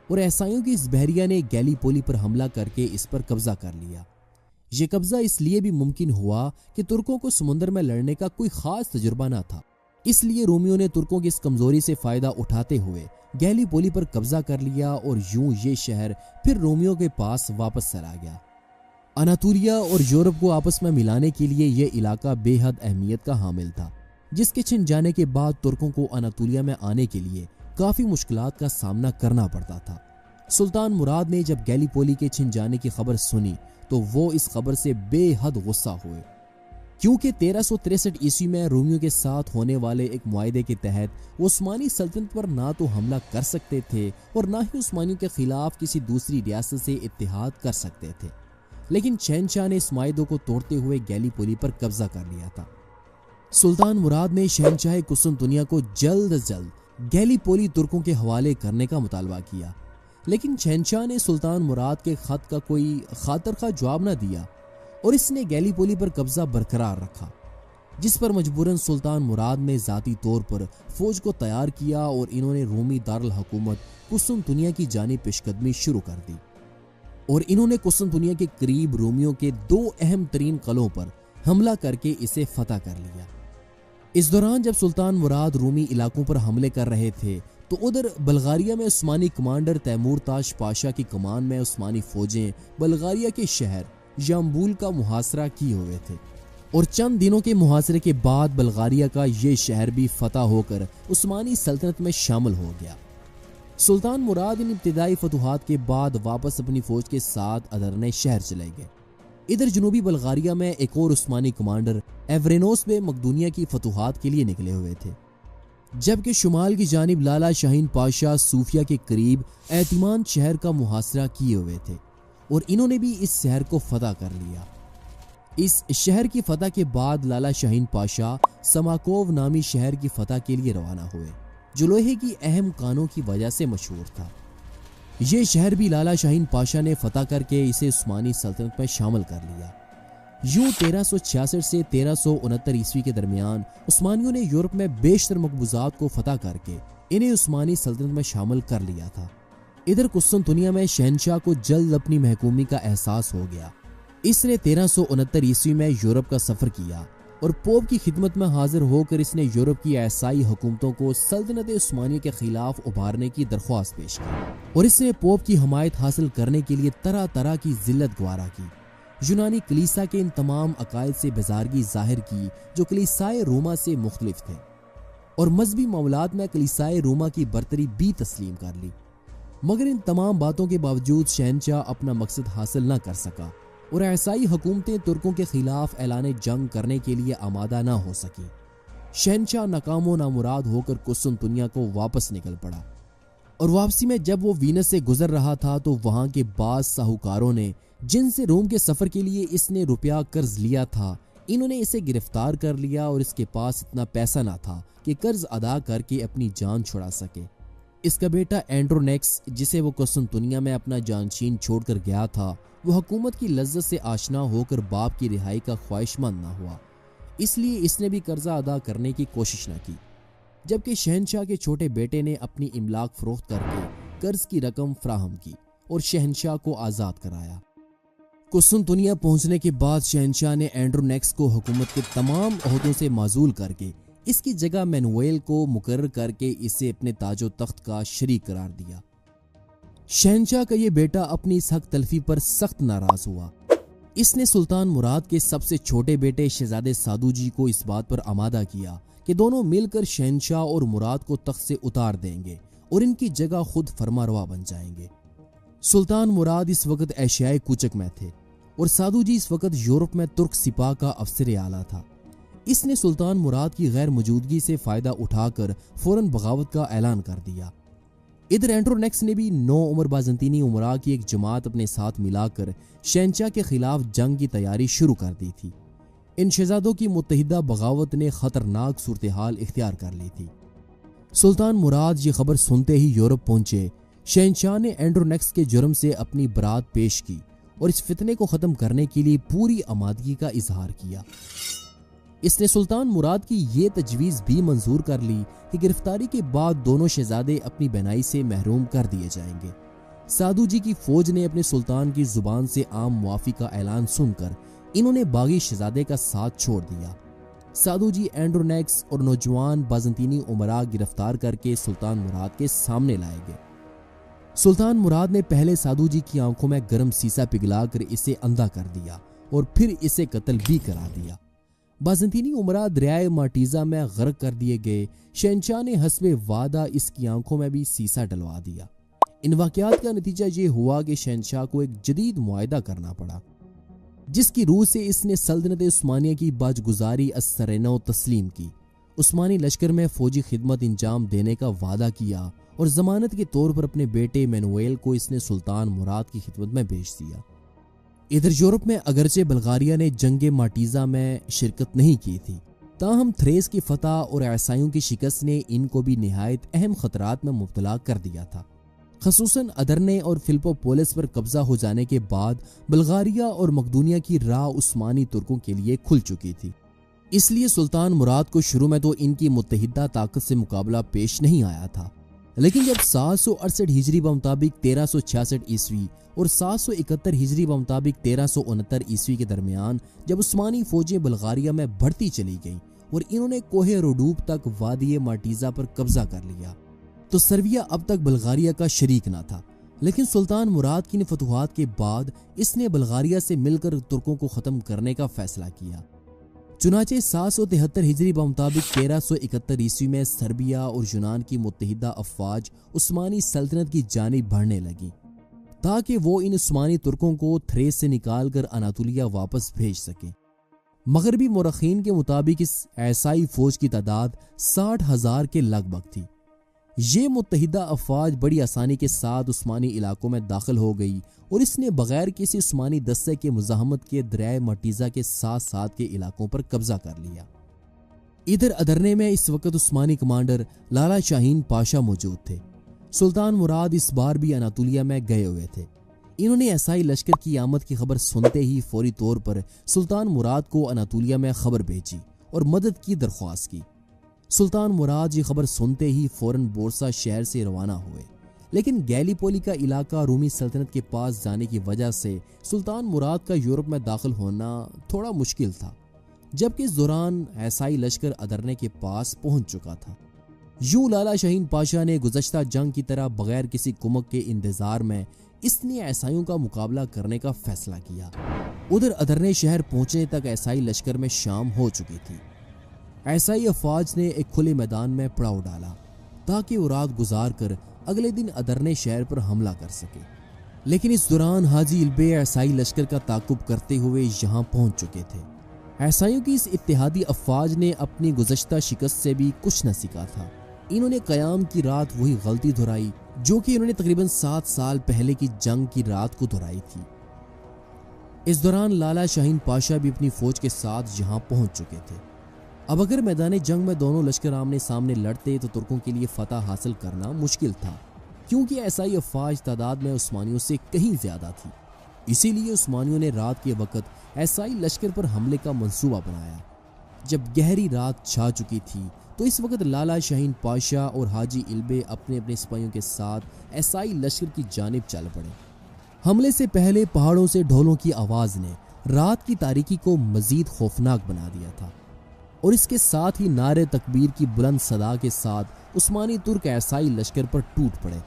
اور عیسائیوں کی اس بحریہ نے گیلی پولی پر حملہ کر کے اس پر قبضہ کر لیا۔ یہ قبضہ اس لیے بھی ممکن ہوا کہ ترکوں کو سمندر میں لڑنے کا کوئی خاص تجربہ نہ تھا، اس لیے رومیوں نے ترکوں کی اس کمزوری سے فائدہ اٹھاتے ہوئے گیلی پولی پر قبضہ کر لیا اور یوں یہ شہر پھر رومیوں کے پاس واپس چلا گیا۔ اناطولیہ اور یورپ کو آپس میں ملانے کے لیے یہ علاقہ بے حد اہمیت کا حامل تھا، جس کے چھن جانے کے بعد ترکوں کو اناطولیہ میں آنے کے لیے کافی مشکلات کا سامنا کرنا پڑتا تھا۔ سلطان مراد نے جب گیلی پولی کے چھن جانے کی خبر سنی تو وہ اس خبر سے بے حد غصہ ہوئے، کیونکہ 1363 عیسوی میں رومیوں کے ساتھ ہونے والے ایک معاہدے کے تحت وہ عثمانی سلطنت پر نہ تو حملہ کر سکتے تھے اور نہ ہی عثمانیوں کے خلاف کسی دوسری ریاست سے اتحاد کر سکتے تھے، لیکن شہنشاہ نے اس معاہدے کو توڑتے ہوئے گیلی پولی پر قبضہ کر لیا تھا۔ سلطان مراد نے شہنشاہ قسطنطنیہ کو جلد از جلد گیلی پولی ترکوں کے حوالے کرنے کا مطالبہ کیا، لیکن شہنشاہ نے سلطان مراد کے خط کا کوئی خاطر خواہ جواب نہ دیا اور اس نے گیلی پولی پر قبضہ برقرار رکھا، جس پر مجبوراً سلطان مراد نے ذاتی طور پر فوج کو تیار کیا اور انہوں نے رومی دارالحکومت قسطنطنیہ کی جانب پیشقدمی شروع کر دی اور انہوں نے قسطنطنیہ کے قریب رومیوں کے 2 اہم ترین قلعوں پر حملہ کر کے اسے فتح کر لیا۔ اس دوران جب سلطان مراد رومی علاقوں پر حملے کر رہے تھے تو ادھر بلغاریہ میں عثمانی کمانڈر تیمور تاش پاشا کی کمان میں عثمانی فوجیں بلغاریہ کے شہر جامبول کا محاصرہ کیے ہوئے تھے، اور چند دنوں کے محاصرے کے بعد بلغاریہ کا یہ شہر بھی فتح ہو کر عثمانی سلطنت میں شامل ہو گیا۔ سلطان مراد ان ابتدائی فتوحات کے بعد واپس اپنی فوج کے ساتھ ادرنے شہر چلے گئے۔ ادھر جنوبی بلغاریہ میں ایک اور عثمانی کمانڈر ایورینوس بے مقدونیہ کی فتوحات کے لیے نکلے ہوئے تھے، جبکہ شمال کی جانب لالا شاہین پاشا صوفیہ کے قریب اعتمان شہر کا محاصرہ کیے ہوئے تھے، اور انہوں نے بھی اس شہر کو فتح کر لیا۔ اس شہر کی فتح کے بعد لالا شاہین پاشا سماکوو نامی شہر کی فتح کے لیے روانہ ہوئے، جو لوہے کی اہم کانوں کی وجہ سے مشہور تھا۔ یہ شہر بھی لالا شاہین پاشا نے فتح کر کے اسے عثمانی سلطنت میں شامل کر لیا۔ یوں 1366 سے 1369 عیسوی کے درمیان عثمانیوں نے یورپ میں بیشتر مقبوضات کو فتح کر کے انہیں عثمانی سلطنت میں شامل کر لیا تھا۔ ادھر قسطنطنیہ میں شہنشاہ کو جلد اپنی محکومی کا احساس ہو گیا، اس نے 1369 عیسوی میں یورپ کا سفر کیا اور پوپ کی خدمت میں حاضر ہو کر اس نے یورپ کی عیسائی حکومتوں کو سلطنت عثمانیہ کے خلاف ابھارنے کی درخواست پیش کی، اور اس نے پوپ کی حمایت حاصل کرنے کے لیے طرح طرح کی ذلت گوارا کی۔ یونانی کلیسا کے ان تمام عقائد سے بیزارگی ظاہر کی جو کلیسائے روما سے مختلف تھے، اور مذہبی معاملات میں کلیسائے روما کی برتری بھی تسلیم کر لی، مگر ان تمام باتوں کے باوجود شہنشاہ اپنا مقصد حاصل نہ کر سکا، اور عیسائی حکومتیں ترکوں کے خلاف اعلان جنگ کرنے کے لیے آمادہ نہ ہو سکی۔ شہنشاہ ناکام و نامراد ہو کر قسطنطنیہ کو واپس نکل پڑا، اور واپسی میں جب وہ وینس سے گزر رہا تھا تو وہاں کے بعض ساہوکاروں نے، جن سے روم کے سفر کے لیے اس نے روپیہ قرض لیا تھا، انہوں نے اسے گرفتار کر لیا، اور اس کے پاس اتنا پیسہ نہ تھا کہ قرض ادا کر کے اپنی جان چھڑا سکے۔ اس کا بیٹا اینڈرونیکس، جسے وہ قسطنطنیہ میں اپنا جانشین چھوڑ کر گیا تھا، وہ حکومت کی لذت سے آشنا ہو کر باپ کی رہائی کا خواہش مند نہ ہوا، اس لیے اس نے بھی قرضہ ادا کرنے کی کوشش نہ کی، جبکہ شہنشاہ کے چھوٹے بیٹے نے اپنی املاک فروخت کر کے قرض کی رقم فراہم کی اور شہنشاہ کو آزاد کرایا۔ قسطنطنیہ پہنچنے کے بعد شہنشاہ نے اینڈرونیکس کو حکومت کے تمام عہدوں سے معزول کر کے اس کی جگہ مینویل کو مقرر کر کے اسے اپنے تاج و تخت کا شریک قرار دیا۔ شہنشاہ کا یہ بیٹا اپنی اس حق تلفی پر سخت ناراض ہوا۔ اس نے سلطان مراد کے سب سے چھوٹے بیٹے شہزادے سادوجی کو اس بات پر آمادہ کیا کہ دونوں مل کر شہنشاہ اور مراد کو تخت سے اتار دیں گے اور ان کی جگہ خود فرما روا بن جائیں گے۔ سلطان مراد اس وقت ایشیائے کوچک میں تھے، اور سادوجی اس وقت یورپ میں ترک سپاہ کا افسر اعلیٰ تھا۔ اس نے سلطان مراد کی غیر موجودگی سے فائدہ اٹھا کر فوراً بغاوت کا اعلان کر دیا۔ ادھر اینڈرونیکس نے بھی 9 عمر بازنطینی امراء کی ایک جماعت اپنے ساتھ ملا کر شہنشاہ کے خلاف جنگ کی تیاری شروع کر دی تھی۔ ان شہزادوں کی متحدہ بغاوت نے خطرناک صورتحال اختیار کر لی تھی۔ سلطان مراد یہ خبر سنتے ہی یورپ پہنچے۔ شہنشاہ نے اینڈرونیکس کے جرم سے اپنی برات پیش کی اور اس فتنے کو ختم کرنے کے لیے پوری آمادگی کا اظہار کیا۔ اس نے سلطان مراد کی یہ تجویز بھی منظور کر لی کہ گرفتاری کے بعد دونوں شہزادے اپنی بینائی سے محروم کر دیے جائیں گے۔ سادوجی کی فوج نے اپنے سلطان کی زبان سے عام معافی کا اعلان سن کر انہوں نے باغی شہزادے کا ساتھ چھوڑ دیا۔ سادوجی اینڈرونیکس اور نوجوان بازنطینی امراء گرفتار کر کے سلطان مراد کے سامنے لائے گئے۔ سلطان مراد نے پہلے سادوجی کی آنکھوں میں گرم سیسا پگھلا کر اسے اندھا کر دیا اور پھر اسے قتل بھی کرا دیا۔ بازنطینی امراء دریائے مارٹیزا میں غرق کر دیے گئے۔ شہنشاہ نے حسب وعدہ اس کی آنکھوں میں بھی سیسا ڈلوا دیا۔ ان واقعات کا نتیجہ یہ ہوا کہ شہنشاہ کو ایک جدید معاہدہ کرنا پڑا، جس کی روح سے اس نے سلطنت عثمانیہ کی باج گزاری از-سر-نو تسلیم کی، عثمانی لشکر میں فوجی خدمت انجام دینے کا وعدہ کیا، اور ضمانت کے طور پر اپنے بیٹے مینویل کو اس نے سلطان مراد کی خدمت میں بھیج دیا۔ ادھر یورپ میں اگرچہ بلغاریہ نے جنگ مارٹیزا میں شرکت نہیں کی تھی، تاہم تھریس کی فتح اور عیسائیوں کی شکست نے ان کو بھی نہایت اہم خطرات میں مبتلا کر دیا تھا۔ خصوصاً ادرنے اور فلپوپولس پر قبضہ ہو جانے کے بعد بلغاریہ اور مقدونیہ کی راہ عثمانی ترکوں کے لیے کھل چکی تھی۔ اس لیے سلطان مراد کو شروع میں تو ان کی متحدہ طاقت سے مقابلہ پیش نہیں آیا تھا، لیکن جب 768 ہجری بمطابق 1366 عیسوی اور 771 ہجری بمطابق 1369 عیسوی کے درمیان جب عثمانی فوجیں بلغاریہ میں بڑھتی چلی گئیں اور انہوں نے کوہ روڈوب تک وادی مارٹیزا پر قبضہ کر لیا، تو سرویا اب تک بلغاریہ کا شریک نہ تھا، لیکن سلطان مراد کی ان فتوحات کے بعد اس نے بلغاریہ سے مل کر ترکوں کو ختم کرنے کا فیصلہ کیا۔ چنانچہ 773 ہجری بمطابق 1371 عیسوی میں سربیا اور یونان کی متحدہ افواج عثمانی سلطنت کی جانب بڑھنے لگی تاکہ وہ ان عثمانی ترکوں کو تھریس سے نکال کر اناطولیہ واپس بھیج سکیں۔ مغربی مورخین کے مطابق اس عیسائی فوج کی تعداد 60,000 کے لگ بھگ تھی۔ یہ متحدہ افواج بڑی آسانی کے ساتھ عثمانی علاقوں میں داخل ہو گئی اور اس نے بغیر کسی عثمانی دستے کے مزاحمت کے دریائے مرتیزہ کے ساتھ ساتھ کے علاقوں پر قبضہ کر لیا۔ ادھر ادرنے میں اس وقت عثمانی کمانڈر لالا شاہین پاشا موجود تھے۔ سلطان مراد اس بار بھی اناطولیہ میں گئے ہوئے تھے۔ انہوں نے عیسائی لشکر کی آمد کی خبر سنتے ہی فوری طور پر سلطان مراد کو اناطولیہ میں خبر بھیجی اور مدد کی درخواست کی۔ سلطان مراد یہ خبر سنتے ہی فوراً بورسا شہر سے روانہ ہوئے، لیکن گیلی پولی کا علاقہ رومی سلطنت کے پاس جانے کی وجہ سے سلطان مراد کا یورپ میں داخل ہونا تھوڑا مشکل تھا، جبکہ اس دوران عیسائی لشکر ادرنے کے پاس پہنچ چکا تھا۔ یوں لالا شاہین پاشا نے گزشتہ جنگ کی طرح بغیر کسی کمک کے انتظار میں اس نے عیسائیوں کا مقابلہ کرنے کا فیصلہ کیا۔ ادھر ادرنے شہر پہنچنے تک عیسائی لشکر میں شام ہو چکی تھی۔ عیسائی افواج نے ایک کھلے میدان میں پڑاؤ ڈالا تاکہ وہ رات گزار کر اگلے دن ادرنے شہر پر حملہ کر سکے، لیکن اس دوران حاجی البے عیسائی لشکر کا تعاقب کرتے ہوئے یہاں پہنچ چکے تھے۔ عیسائیوں کی اس اتحادی افواج نے اپنی گزشتہ شکست سے بھی کچھ نہ سیکھا تھا۔ انہوں نے قیام کی رات وہی غلطی دہرائی جو کہ انہوں نے تقریباً 7 سال پہلے کی جنگ کی رات کو دہرائی تھی۔ اس دوران لالا شاہین پاشا بھی اپنی فوج کے ساتھ یہاں پہنچ چکے تھے۔ اب اگر میدان جنگ میں دونوں لشکر آمنے سامنے لڑتے تو ترکوں کے لیے فتح حاصل کرنا مشکل تھا، کیونکہ عیسائی افواج تعداد میں عثمانیوں سے کہیں زیادہ تھی۔ اسی لیے عثمانیوں نے رات کے وقت عیسائی لشکر پر حملے کا منصوبہ بنایا۔ جب گہری رات چھا چکی تھی تو اس وقت لالا شاہین پاشا اور حاجی البے اپنے اپنے سپاہیوں کے ساتھ عیسائی لشکر کی جانب چل پڑے۔ حملے سے پہلے پہاڑوں سے ڈھولوں کی آواز نے رات کی تاریکی کو مزید خوفناک بنا دیا تھا، اور اس کے ساتھ ہی نعرے تکبیر کی بلند صدا کے ساتھ عثمانی ترک عیسائی لشکر پر ٹوٹ پڑے۔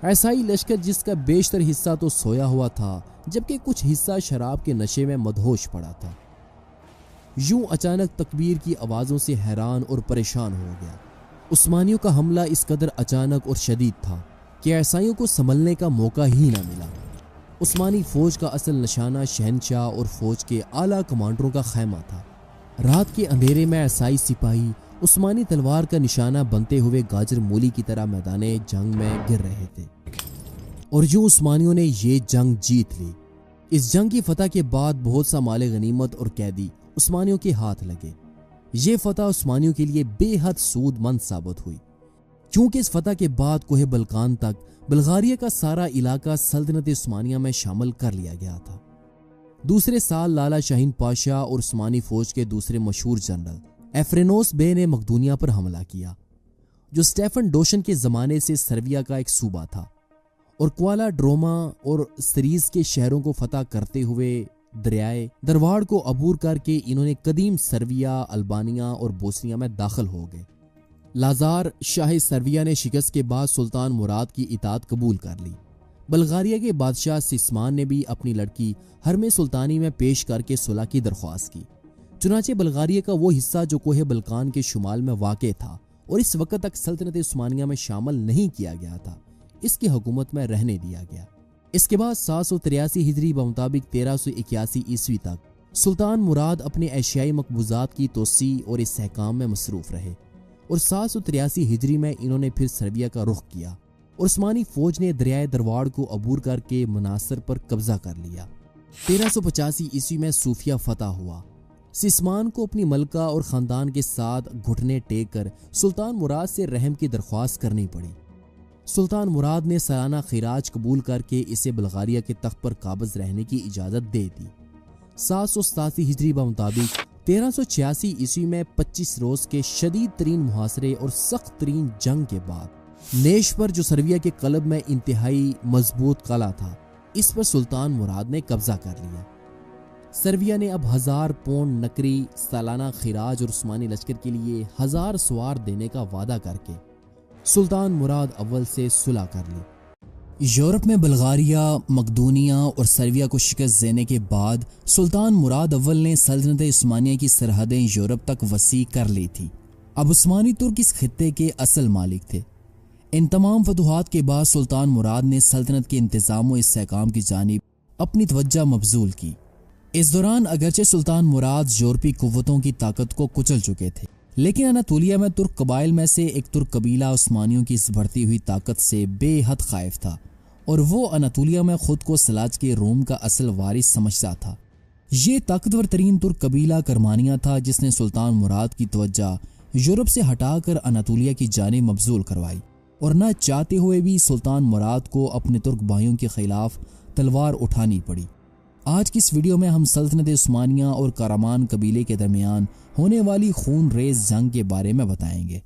عیسائی لشکر جس کا بیشتر حصہ تو سویا ہوا تھا، جبکہ کچھ حصہ شراب کے نشے میں مدہوش پڑا تھا، یوں اچانک تکبیر کی آوازوں سے حیران اور پریشان ہو گیا۔ عثمانیوں کا حملہ اس قدر اچانک اور شدید تھا کہ عیسائیوں کو سنبھلنے کا موقع ہی نہ ملا۔ عثمانی فوج کا اصل نشانہ شہنشاہ اور فوج کے اعلیٰ کمانڈروں کا خیمہ تھا۔ رات کے اندھیرے میں عیسائی سپاہی عثمانی تلوار کا نشانہ بنتے ہوئے گاجر مولی کی طرح میدان جنگ میں گر رہے تھے، اور یوں عثمانیوں نے یہ جنگ جیت لی۔ اس جنگ کی فتح کے بعد بہت سا مال غنیمت اور قیدی عثمانیوں کے ہاتھ لگے۔ یہ فتح عثمانیوں کے لیے بے حد سود مند ثابت ہوئی، کیونکہ اس فتح کے بعد کوہ بلقان تک بلغاریہ کا سارا علاقہ سلطنت عثمانیہ میں شامل کر لیا گیا تھا۔ دوسرے سال لالا شاہین پاشا اور عثمانی فوج کے دوسرے مشہور جنرل ایفرینوس بے نے مقدونیہ پر حملہ کیا، جو سٹیفن ڈوشن کے زمانے سے سرویا کا ایک صوبہ تھا، اور کوالا ڈروما اور سریز کے شہروں کو فتح کرتے ہوئے دریائے درواڑ کو عبور کر کے انہوں نے قدیم سرویا، البانیہ اور بوسنیا میں داخل ہو گئے۔ لازار شاہ سرویا نے شکست کے بعد سلطان مراد کی اطاعت قبول کر لی۔ بلغاریہ کے بادشاہ سسمان نے بھی اپنی لڑکی حرم سلطانی میں پیش کر کے صلح کی درخواست کی۔ چنانچہ بلغاریہ کا وہ حصہ جو کوہ بلقان کے شمال میں واقع تھا اور اس وقت تک سلطنت عثمانیہ میں شامل نہیں کیا گیا تھا، اس کی حکومت میں رہنے دیا گیا۔ اس کے بعد 783 ہجری بمطابق 1381 عیسوی تک سلطان مراد اپنے ایشیائی مقبوضات کی توسیع اور استحکام میں مصروف رہے، اور 783 ہجری میں انہوں نے پھر سربیا کا رخ کیا اور عثمانی فوج نے دریائے درواڑ کو عبور کر کے مناصر پر قبضہ کر لیا۔ 1385 عیسوی میں صوفیہ فتح ہوا۔ سسمان کو اپنی ملکہ اور خاندان کے ساتھ گھٹنے ٹیک کر سلطان مراد سے رحم کی درخواست کرنی پڑی۔ سلطان مراد نے سالانہ خراج قبول کر کے اسے بلغاریہ کے تخت پر قابض رہنے کی اجازت دے دی۔ 787 ہجری بمطابق 1386 عیسوی میں 25 روز کے شدید ترین محاصرے اور سخت ترین جنگ کے بعد نیش پر، جو سرویا کے قلب میں انتہائی مضبوط قلعہ تھا، اس پر سلطان مراد نے قبضہ کر لیا۔ سرویا نے اب 1000 پونڈ نکری سالانہ خراج اور عثمانی لشکر کے لیے 1000 سوار دینے کا وعدہ کر کے سلطان مراد اول سے صلح کر لی۔ یورپ میں بلغاریہ، مقدونیہ اور سرویا کو شکست دینے کے بعد سلطان مراد اول نے سلطنت عثمانیہ کی سرحدیں یورپ تک وسیع کر لی تھی۔ اب عثمانی ترک اس خطے کے اصل مالک تھے۔ ان تمام فتوحات کے بعد سلطان مراد نے سلطنت کے انتظام و استحکام کی جانب اپنی توجہ مبذول کی۔ اس دوران اگرچہ سلطان مراد یورپی قوتوں کی طاقت کو کچل چکے تھے، لیکن اناطولیہ میں ترک قبائل میں سے ایک ترک قبیلہ عثمانیوں کی اس بڑھتی ہوئی طاقت سے بے حد خائف تھا، اور وہ اناطولیہ میں خود کو سلاجقہ روم کا اصل وارث سمجھتا تھا۔ یہ طاقتور ترین ترک قبیلہ کرمانیہ تھا، جس نے سلطان مراد کی توجہ یورپ سے ہٹا کر اناطولیہ کی جانب مبذول کروائی، اور نہ چاہتے ہوئے بھی سلطان مراد کو اپنے ترک بھائیوں کے خلاف تلوار اٹھانی پڑی۔ آج کی اس ویڈیو میں ہم سلطنت عثمانیہ اور کارمان قبیلے کے درمیان ہونے والی خون ریز جنگ کے بارے میں بتائیں گے۔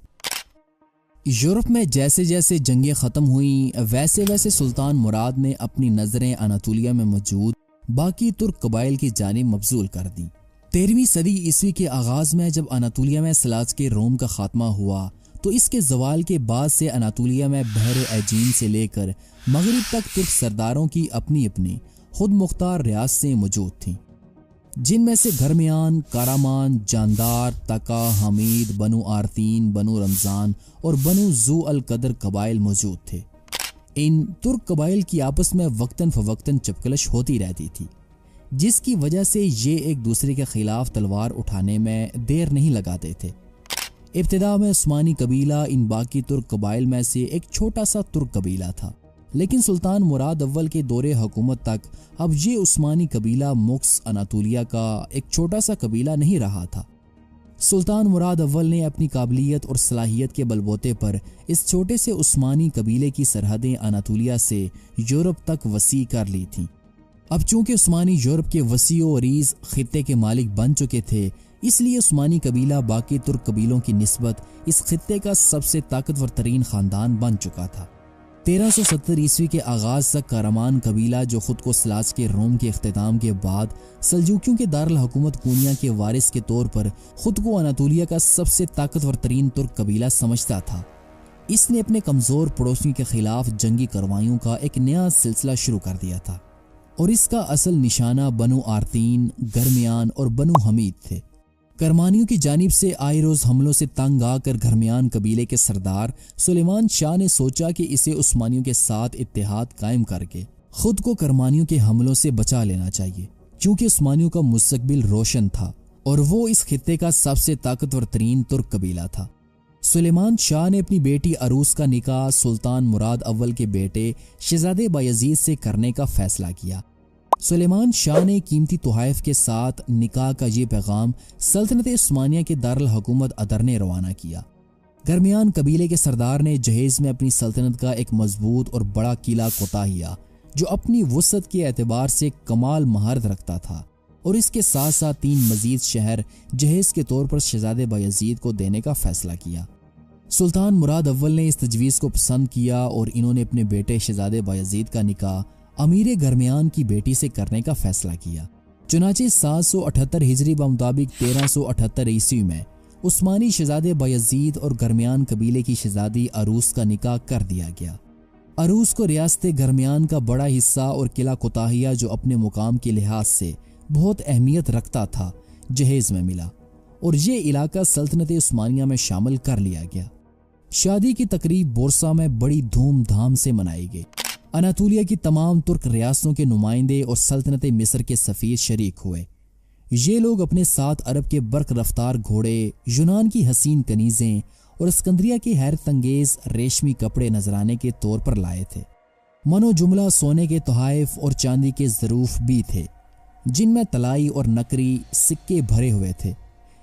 یورپ میں جیسے جیسے جنگیں ختم ہوئیں، ویسے ویسے سلطان مراد نے اپنی نظریں اناطولیہ میں موجود باقی ترک قبائل کی جانب مبذول کر دیں۔ 13ویں صدی عیسوی کے آغاز میں جب اناطولیہ میں سلاجقہ روم کا خاتمہ ہوا تو اس کے زوال کے بعد سے اناطولیہ میں بحر ایجین سے لے کر مغرب تک ترک سرداروں کی اپنی اپنی خود مختار ریاستیں موجود تھیں، جن میں سے گرمیان، کارامان، جاندار، تکا، حمید، بنو آرتین، بنو رمضان اور بنو ذو القدر قبائل موجود تھے۔ ان ترک قبائل کی آپس میں وقتاً فوقتاً چپکلش ہوتی رہتی تھی، جس کی وجہ سے یہ ایک دوسرے کے خلاف تلوار اٹھانے میں دیر نہیں لگاتے تھے۔ ابتدا میں عثمانی قبیلہ ان باقی ترک قبائل میں سے ایک چھوٹا سا ترک قبیلہ تھا، لیکن سلطان مراد اول کے دور حکومت تک اب یہ عثمانی قبیلہ مکس اناطولیہ کا ایک چھوٹا سا قبیلہ نہیں رہا تھا۔ سلطان مراد اول نے اپنی قابلیت اور صلاحیت کے بلبوتے پر اس چھوٹے سے عثمانی قبیلے کی سرحدیں اناطولیہ سے یورپ تک وسیع کر لی تھیں۔ اب چونکہ عثمانی یورپ کے وسیع و عریض خطے کے مالک بن چکے تھے، اس لیے عثمانی قبیلہ باقی ترک قبیلوں کی نسبت اس خطے کا سب سے طاقتور ترین خاندان بن چکا تھا۔ 1370 عیسوی کے آغاز تک کارمان قبیلہ، جو خود کو سلاجقہ روم کے اختتام کے بعد سلجوکیوں کے دارالحکومت کونیا کے وارث کے طور پر خود کو اناطولیہ کا سب سے طاقتور ترین ترک قبیلہ سمجھتا تھا، اس نے اپنے کمزور پڑوسیوں کے خلاف جنگی کاروائیوں کا ایک نیا سلسلہ شروع کر دیا تھا، اور اس کا اصل نشانہ بنو آرتین، گرمیان اور بنو حمید تھے۔ کرمانیوں کی جانب سے آئے روز حملوں سے تنگ آ کر گرمیان قبیلے کے سردار سلیمان شاہ نے سوچا کہ اسے عثمانیوں کے ساتھ اتحاد قائم کر کے خود کو کرمانیوں کے حملوں سے بچا لینا چاہیے، کیونکہ عثمانیوں کا مستقبل روشن تھا اور وہ اس خطے کا سب سے طاقتور ترین ترک قبیلہ تھا۔ سلیمان شاہ نے اپنی بیٹی عروس کا نکاح سلطان مراد اول کے بیٹے شہزادے بایزید سے کرنے کا فیصلہ کیا۔ سلیمان شاہ نے قیمتی تحائف کے ساتھ نکاح کا یہ پیغام سلطنت عثمانیہ کے دارالحکومت ادرنے روانہ کیا۔ گرمیان قبیلے کے سردار نے جہیز میں اپنی سلطنت کا ایک مضبوط اور بڑا قلعہ کوتاہیہ، جو اپنی وسعت کے اعتبار سے کمال مہارت رکھتا تھا، اور اس کے ساتھ ساتھ 3 مزید شہر جہیز کے طور پر شہزادے بایزید کو دینے کا فیصلہ کیا۔ سلطان مراد اول نے اس تجویز کو پسند کیا اور انہوں نے اپنے بیٹے شہزادے بایزید کا نکاح امیر گرمیان کی بیٹی سے کرنے کا فیصلہ کیا۔ چنانچہ 778 ہجری بمطابق 1378 عیسوی میں عثمانی شہزادے بایزید اور گرمیان قبیلے کی شہزادی عروس کا نکاح کر دیا گیا۔ عروس کو ریاست گرمیان کا بڑا حصہ اور قلعہ کوتاہیہ، جو اپنے مقام کے لحاظ سے بہت اہمیت رکھتا تھا، جہیز میں ملا، اور یہ علاقہ سلطنت عثمانیہ میں شامل کر لیا گیا۔ شادی کی تقریب بورسا میں بڑی دھوم دھام سے منائی گئی۔ اناطولیہ کی تمام ترک ریاستوں کے نمائندے اور سلطنت مصر کے سفیر شریک ہوئے۔ یہ لوگ اپنے ساتھ عرب کے برق رفتار گھوڑے، یونان کی حسین کنیزیں اور اسکندریہ کے حیرت انگیز ریشمی کپڑے نذرانے کے طور پر لائے تھے۔ منو جملہ سونے کے تحائف اور چاندی کے ظروف بھی تھے، جن میں طلائی اور نقری سکے بھرے ہوئے تھے۔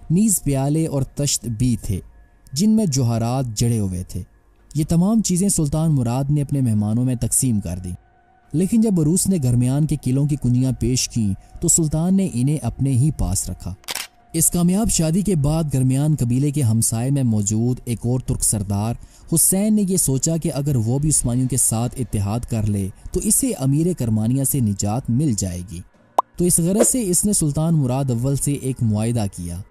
نیز پیالے اور تشت بھی تھے، جن میں جوہرات جڑے ہوئے تھے۔ یہ تمام چیزیں سلطان مراد نے اپنے مہمانوں میں تقسیم کر دیں، لیکن جب عروس نے گرمیان کے قلعوں کی کنجیاں پیش کیں تو سلطان نے انہیں اپنے ہی پاس رکھا۔ اس کامیاب شادی کے بعد گرمیان قبیلے کے ہمسائے میں موجود ایک اور ترک سردار حسین نے یہ سوچا کہ اگر وہ بھی عثمانیوں کے ساتھ اتحاد کر لے تو اسے امیر کرمانیہ سے نجات مل جائے گی۔ تو اس غرض سے اس نے سلطان مراد اول سے ایک معاہدہ کیا۔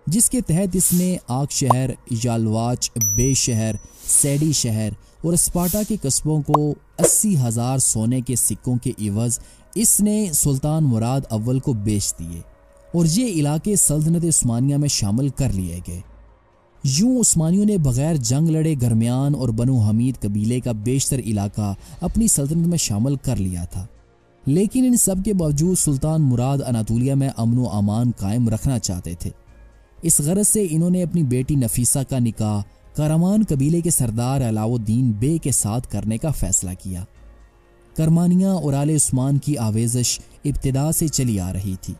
جس کے تحت اس نے آگ شہر، یالواچ، بے شہر، سیڈی شہر اور اسپارٹا کے قصبوں کو 80,000 سونے کے سکوں کے عوض اس نے سلطان مراد اول کو بیچ دیے اور یہ علاقے سلطنت عثمانیہ میں شامل کر لیے گئے۔ یوں عثمانیوں نے بغیر جنگ لڑے گرمیان اور بنو حمید قبیلے کا بیشتر علاقہ اپنی سلطنت میں شامل کر لیا تھا، لیکن ان سب کے باوجود سلطان مراد اناطولیہ میں امن و امان قائم رکھنا چاہتے تھے۔ اس غرض سے انہوں نے اپنی بیٹی نفیسہ کا نکاح کرمان قبیلے کے سردار علاؤ الدین بے کے ساتھ کرنے کا فیصلہ کیا۔ کرمانیہ اور آل عثمان کی آویزش ابتدا سے چلی آ رہی تھی۔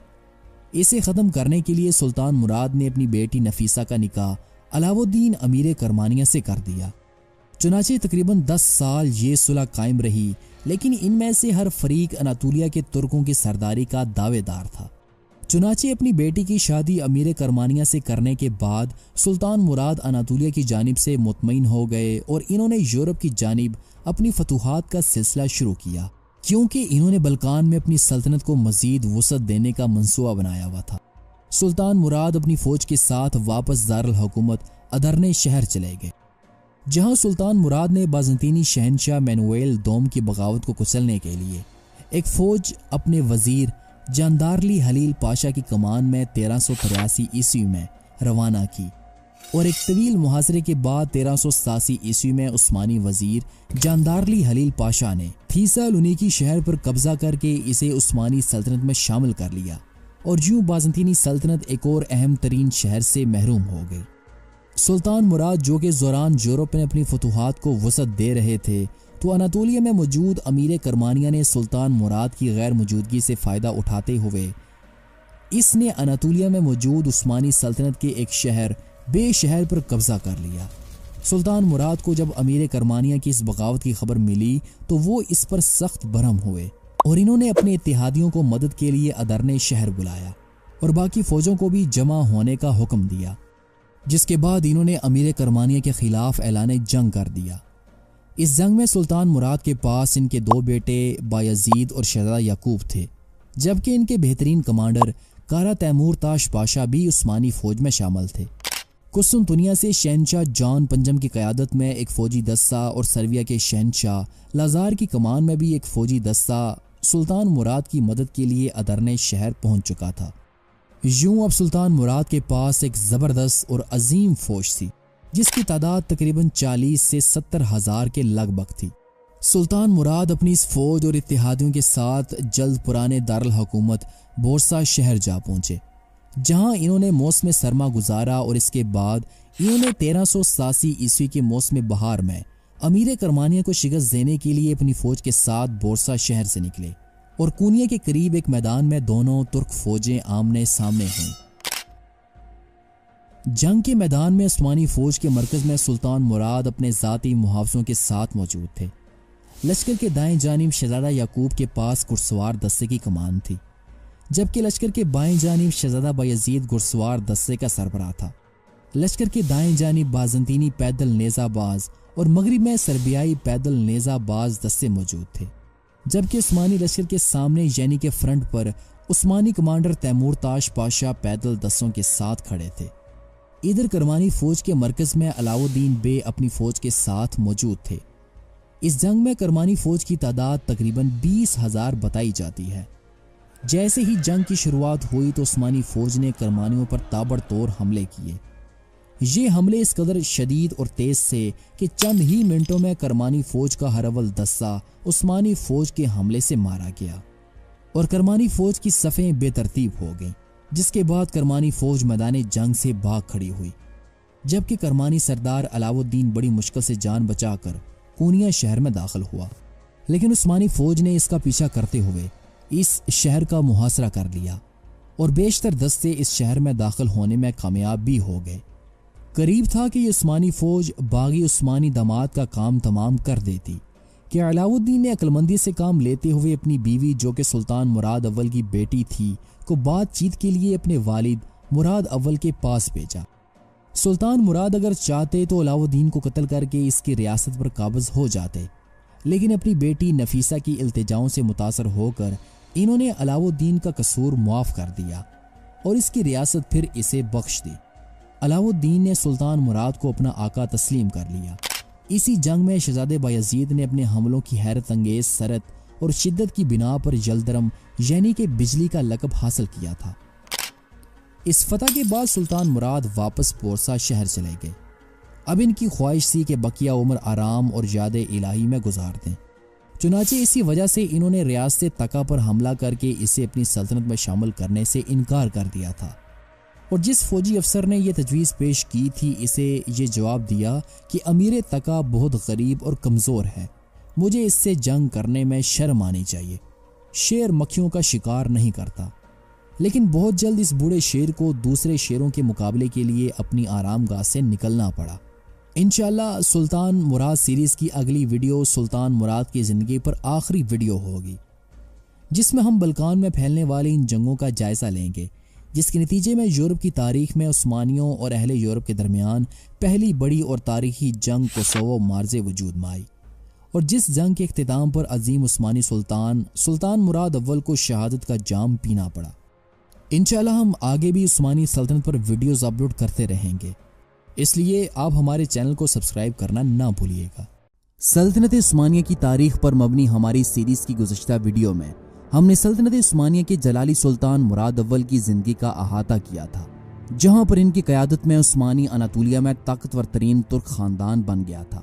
اسے ختم کرنے کے لیے سلطان مراد نے اپنی بیٹی نفیسہ کا نکاح علاؤ الدین امیر کرمانیہ سے کر دیا۔ چنانچہ تقریباً 10 سال یہ صلح قائم رہی، لیکن ان میں سے ہر فریق اناطولیہ کے ترکوں کی سرداری کا دعوے دار تھا۔ چنانچہ اپنی بیٹی کی شادی امیر کرمانیہ سے کرنے کے بعد سلطان مراد اناطولیہ کی جانب سے مطمئن ہو گئے اور انہوں نے یورپ کی جانب اپنی فتوحات کا سلسلہ شروع کیا، کیونکہ انہوں نے بلقان میں اپنی سلطنت کو مزید وسعت دینے کا منصوبہ بنایا ہوا تھا۔ سلطان مراد اپنی فوج کے ساتھ واپس دارالحکومت ادرنے شہر چلے گئے، جہاں سلطان مراد نے بازنطینی شہنشاہ مینویل دوم کی بغاوت کو کچلنے کے لیے ایک فوج اپنے وزیر جاندارلی حلیل پاشا کی کمان میں 1383 عیسوی میں روانہ کی، اور ایک طویل محاصرے کے بعد 1387 عیسوی میں عثمانی وزیر جاندارلی حلیل پاشا نے تھیسا لونیکی شہر پر قبضہ کر کے اسے عثمانی سلطنت میں شامل کر لیا، اور یوں بازنطینی سلطنت ایک اور اہم ترین شہر سے محروم ہو گئی۔ سلطان مراد جو کہ دوران یورپ میں اپنی فتوحات کو وسعت دے رہے تھے، تو اناطولیہ میں موجود امیر کرمانیہ نے سلطان مراد کی غیر موجودگی سے فائدہ اٹھاتے ہوئے اس نے اناطولیہ میں موجود عثمانی سلطنت کے ایک شہر بے شہر پر قبضہ کر لیا۔ سلطان مراد کو جب امیر کرمانیہ کی اس بغاوت کی خبر ملی تو وہ اس پر سخت برہم ہوئے، اور انہوں نے اپنے اتحادیوں کو مدد کے لیے ادرنے شہر بلایا اور باقی فوجوں کو بھی جمع ہونے کا حکم دیا، جس کے بعد انہوں نے امیر کرمانیہ کے خلاف اعلان جنگ کر دیا۔ اس جنگ میں سلطان مراد کے پاس ان کے 2 بیٹے بایزید اور شہزادہ یعقوب تھے، جبکہ ان کے بہترین کمانڈر کارا تیمور تاش پاشا بھی عثمانی فوج میں شامل تھے۔ قسطنطنیہ سے شہنشاہ جان پنجم کی قیادت میں ایک فوجی دستہ اور سرویا کے شہنشاہ لازار کی کمان میں بھی ایک فوجی دستہ سلطان مراد کی مدد کے لیے ادرنے شہر پہنچ چکا تھا۔ یوں اب سلطان مراد کے پاس ایک زبردست اور عظیم فوج تھی، جس کی تعداد تقریباً 40 سے 70 ہزار کے لگ بھگ تھی۔ سلطان مراد اپنی اس فوج اور اتحادیوں کے ساتھ جلد پرانے دارالحکومت بورسا شہر جا پہنچے، جہاں انہوں نے موسم سرما گزارا، اور اس کے بعد انہوں نے 1387 عیسوی کے موسم بہار میں امیر کرمانیہ کو شکست دینے کے لیے اپنی فوج کے ساتھ بورسا شہر سے نکلے، اور کونیا کے قریب ایک میدان میں دونوں ترک فوجیں آمنے سامنے ہوئیں۔ جنگ کے میدان میں عثمانی فوج کے مرکز میں سلطان مراد اپنے ذاتی محافظوں کے ساتھ موجود تھے۔ لشکر کے دائیں جانب شہزادہ یعقوب کے پاس گھڑسوار دستے کی کمان تھی، جبکہ لشکر کے بائیں جانب شہزادہ بایزید گھڑسوار دستے کا سربراہ تھا۔ لشکر کے دائیں جانب بازنطینی پیدل نیزہ باز اور مغرب میں سربیائی پیدل نیزہ باز دستے موجود تھے، جبکہ عثمانی لشکر کے سامنے یعنی کہ فرنٹ پر عثمانی کمانڈر تیمور تاش پاشا پیدل دستوں کے ساتھ کھڑے تھے۔ ادھر کرمانی فوج کے مرکز میں علاؤ الدین بے اپنی فوج کے ساتھ موجود تھے۔ اس جنگ میں کرمانی فوج کی تعداد تقریباً 20,000 بتائی جاتی ہے۔ جیسے ہی جنگ کی شروعات ہوئی تو عثمانی فوج نے کرمانیوں پر تابڑتوڑ حملے کیے۔ یہ حملے اس قدر شدید اور تیز تھے کہ چند ہی منٹوں میں کرمانی فوج کا ہر اول دستہ عثمانی فوج کے حملے سے مارا گیا، اور کرمانی فوج کی صفیں بے ترتیب ہو گئیں، جس کے بعد کرمانی فوج میدان جنگ سے بھاگ کھڑی ہوئی، جبکہ کرمانی سردار علاؤ الدین بڑی مشکل سے جان بچا کر کونیا شہر میں داخل ہوا، لیکن عثمانی فوج نے اس کا پیچھا کرتے ہوئے اس شہر کا محاصرہ کر لیا، اور بیشتر دستے اس شہر میں داخل ہونے میں کامیاب بھی ہو گئے۔ قریب تھا کہ یہ عثمانی فوج باغی عثمانی داماد کا کام تمام کر دیتی کہ علاؤ الدین نے عقلمندی سے کام لیتے ہوئے اپنی بیوی جو کہ سلطان مراد اول کی بیٹی تھی کو بات چیت کے لیے اپنے والد مراد اول کے پاس بھیجا۔ سلطان مراد اگر چاہتے تو علاؤ الدین کو قتل کر کے اس کی ریاست پر قابض ہو جاتے، لیکن اپنی بیٹی نفیسہ کی التجاؤں سے متاثر ہو کر انہوں نے علاؤ الدین کا قصور معاف کر دیا اور اس کی ریاست پھر اسے بخش دی۔ علاؤ الدین نے سلطان مراد کو اپنا آقا تسلیم کر لیا۔ اسی جنگ میں شہزادے بایزید نے اپنے حملوں کی حیرت انگیز سرعت اور شدت کی بنا پر یلدرم یعنی کہ بجلی کا لقب حاصل کیا تھا۔ اس فتح کے بعد سلطان مراد واپس بورسا شہر چلے گئے۔ اب ان کی خواہش تھی کہ بقیہ عمر آرام اور یاد الہی میں گزار دیں۔ چنانچہ اسی وجہ سے انہوں نے ریاست تقا پر حملہ کر کے اسے اپنی سلطنت میں شامل کرنے سے انکار کر دیا تھا، اور جس فوجی افسر نے یہ تجویز پیش کی تھی اسے یہ جواب دیا کہ امیر تقا بہت غریب اور کمزور ہے، مجھے اس سے جنگ کرنے میں شرم آنی چاہیے، شیر مکھیوں کا شکار نہیں کرتا۔ لیکن بہت جلد اس بوڑھے شیر کو دوسرے شیروں کے مقابلے کے لیے اپنی آرام گاہ سے نکلنا پڑا۔ انشاءاللہ سلطان مراد سیریز کی اگلی ویڈیو سلطان مراد کی زندگی پر آخری ویڈیو ہوگی، جس میں ہم بلقان میں پھیلنے والی ان جنگوں کا جائزہ لیں گے، جس کے نتیجے میں یورپ کی تاریخ میں عثمانیوں اور اہل یورپ کے درمیان پہلی بڑی اور تاریخی جنگ کوسوو مارز وجود میں آئی، اور جس جنگ کے اختتام پر عظیم عثمانی سلطان مراد اول کو شہادت کا جام پینا پڑا۔ انشاءاللہ ہم آگے بھی عثمانی سلطنت پر ویڈیوز اپلوڈ کرتے رہیں گے، اس لیے آپ ہمارے چینل کو سبسکرائب کرنا نہ بھولیے گا۔ سلطنت عثمانیہ کی تاریخ پر مبنی ہماری سیریز کی گزشتہ ویڈیو میں ہم نے سلطنت عثمانیہ کے جلالی سلطان مراد اول کی زندگی کا احاطہ کیا تھا، جہاں پر ان کی قیادت میں عثمانی اناطولیہ میں طاقتور ترین ترک خاندان بن گیا تھا،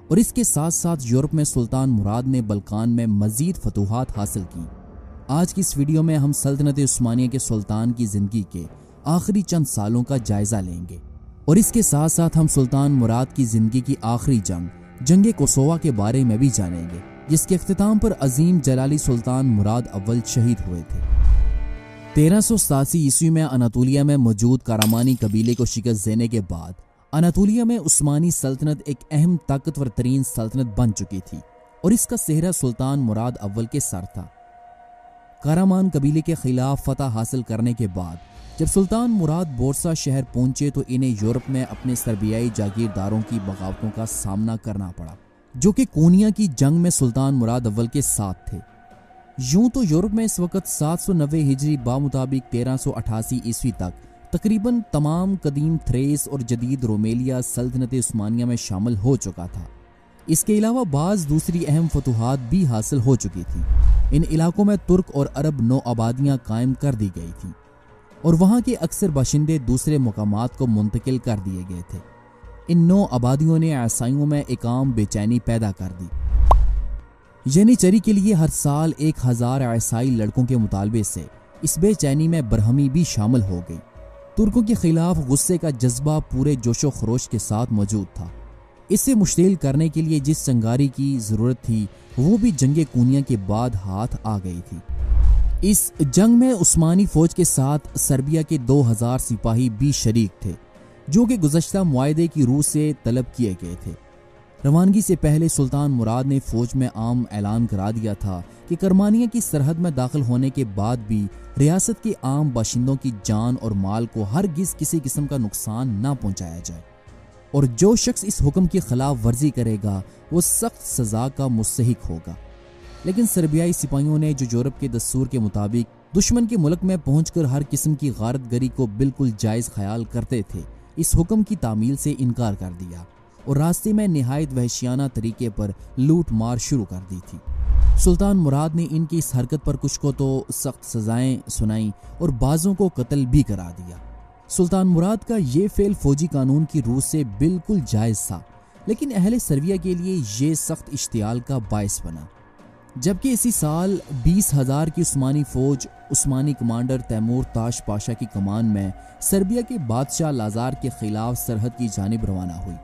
اور اس کے ساتھ ساتھ یورپ میں سلطان مراد نے بلقان میں مزید فتوحات حاصل کی۔ آج کی اس ویڈیو میں ہم سلطنت عثمانیہ کے سلطان کی زندگی کے آخری چند سالوں کا جائزہ لیں گے، اور اس کے ساتھ ساتھ ہم سلطان مراد کی زندگی کی آخری جنگ کوسوو کے بارے میں بھی جانیں گے، جس کے اختتام پر عظیم جلالی سلطان مراد اول شہید ہوئے تھے۔ 1387 عیسوی میں اناطولیہ میں موجود کارامانی قبیلے کو شکست دینے کے بعد اناطولیہ میں عثمانی سلطنت ایک اہم طاقتور ترین سلطنت بن چکی تھی، اور اس کا سہرا سلطان مراد اول کے سر تھا۔ کارامان قبیلے کے خلاف فتح حاصل کرنے کے بعد جب سلطان مراد بورسا شہر پہنچے تو انہیں یورپ میں اپنے سربیائی جاگیرداروں کی بغاوتوں کا سامنا کرنا پڑا، جو کہ کونیا کی جنگ میں سلطان مراد اول کے ساتھ تھے۔ یوں تو یورپ میں اس وقت 790 ہجری بمطابق 1388 عیسوی تک تقریباً تمام قدیم تھریس اور جدید رومیلیا سلطنت عثمانیہ میں شامل ہو چکا تھا۔ اس کے علاوہ بعض دوسری اہم فتوحات بھی حاصل ہو چکی تھیں۔ ان علاقوں میں ترک اور عرب نو آبادیاں قائم کر دی گئی تھیں، اور وہاں کے اکثر باشندے دوسرے مقامات کو منتقل کر دیے گئے تھے۔ ان نو آبادیوں نے عیسائیوں میں ایک عام بے چینی پیدا کر دی، یعنی چری کے لیے ہر سال 1000 عیسائی لڑکوں کے مطالبے سے اس بے چینی میں برہمی بھی شامل ہو گئی۔ ترکوں کے خلاف غصے کا جذبہ پورے جوش و خروش کے ساتھ موجود تھا۔ اسے مشتعل کرنے کے لیے جس چنگاری کی ضرورت تھی وہ بھی جنگ کونیا کے بعد ہاتھ آ گئی تھی۔ اس جنگ میں عثمانی فوج کے ساتھ سربیا کے 2000 سپاہی بھی شریک تھے، جو کہ گزشتہ معاہدے کی روح سے طلب کیے گئے تھے۔ روانگی سے پہلے سلطان مراد نے فوج میں عام اعلان کرا دیا تھا کہ کرمانیہ کی سرحد میں داخل ہونے کے بعد بھی ریاست کے عام باشندوں کی جان اور مال کو ہرگز کسی قسم کا نقصان نہ پہنچایا جائے، اور جو شخص اس حکم کی خلاف ورزی کرے گا وہ سخت سزا کا مستحق ہوگا۔ لیکن سربیائی سپاہیوں نے جو یورپ کے دستور کے مطابق دشمن کے ملک میں پہنچ کر ہر قسم کی غارت گری کو بالکل جائز خیال کرتے تھے، اس حکم کی تعمیل سے انکار کر دیا اور راستے میں نہایت وحشیانہ طریقے پر لوٹ مار شروع کر دی تھی۔ سلطان مراد نے ان کی اس حرکت پر کچھ کو تو سخت سزائیں سنائیں اور بعضوں کو قتل بھی کرا دیا۔ سلطان مراد کا یہ فعل فوجی قانون کی روح سے بالکل جائز تھا، لیکن اہل سربیا کے لیے یہ سخت اشتعال کا باعث بنا۔ جبکہ اسی سال 20,000 کی عثمانی فوج عثمانی کمانڈر تیمور تاش پاشا کی کمان میں سربیا کے بادشاہ لازار کے خلاف سرحد کی جانب روانہ ہوئی،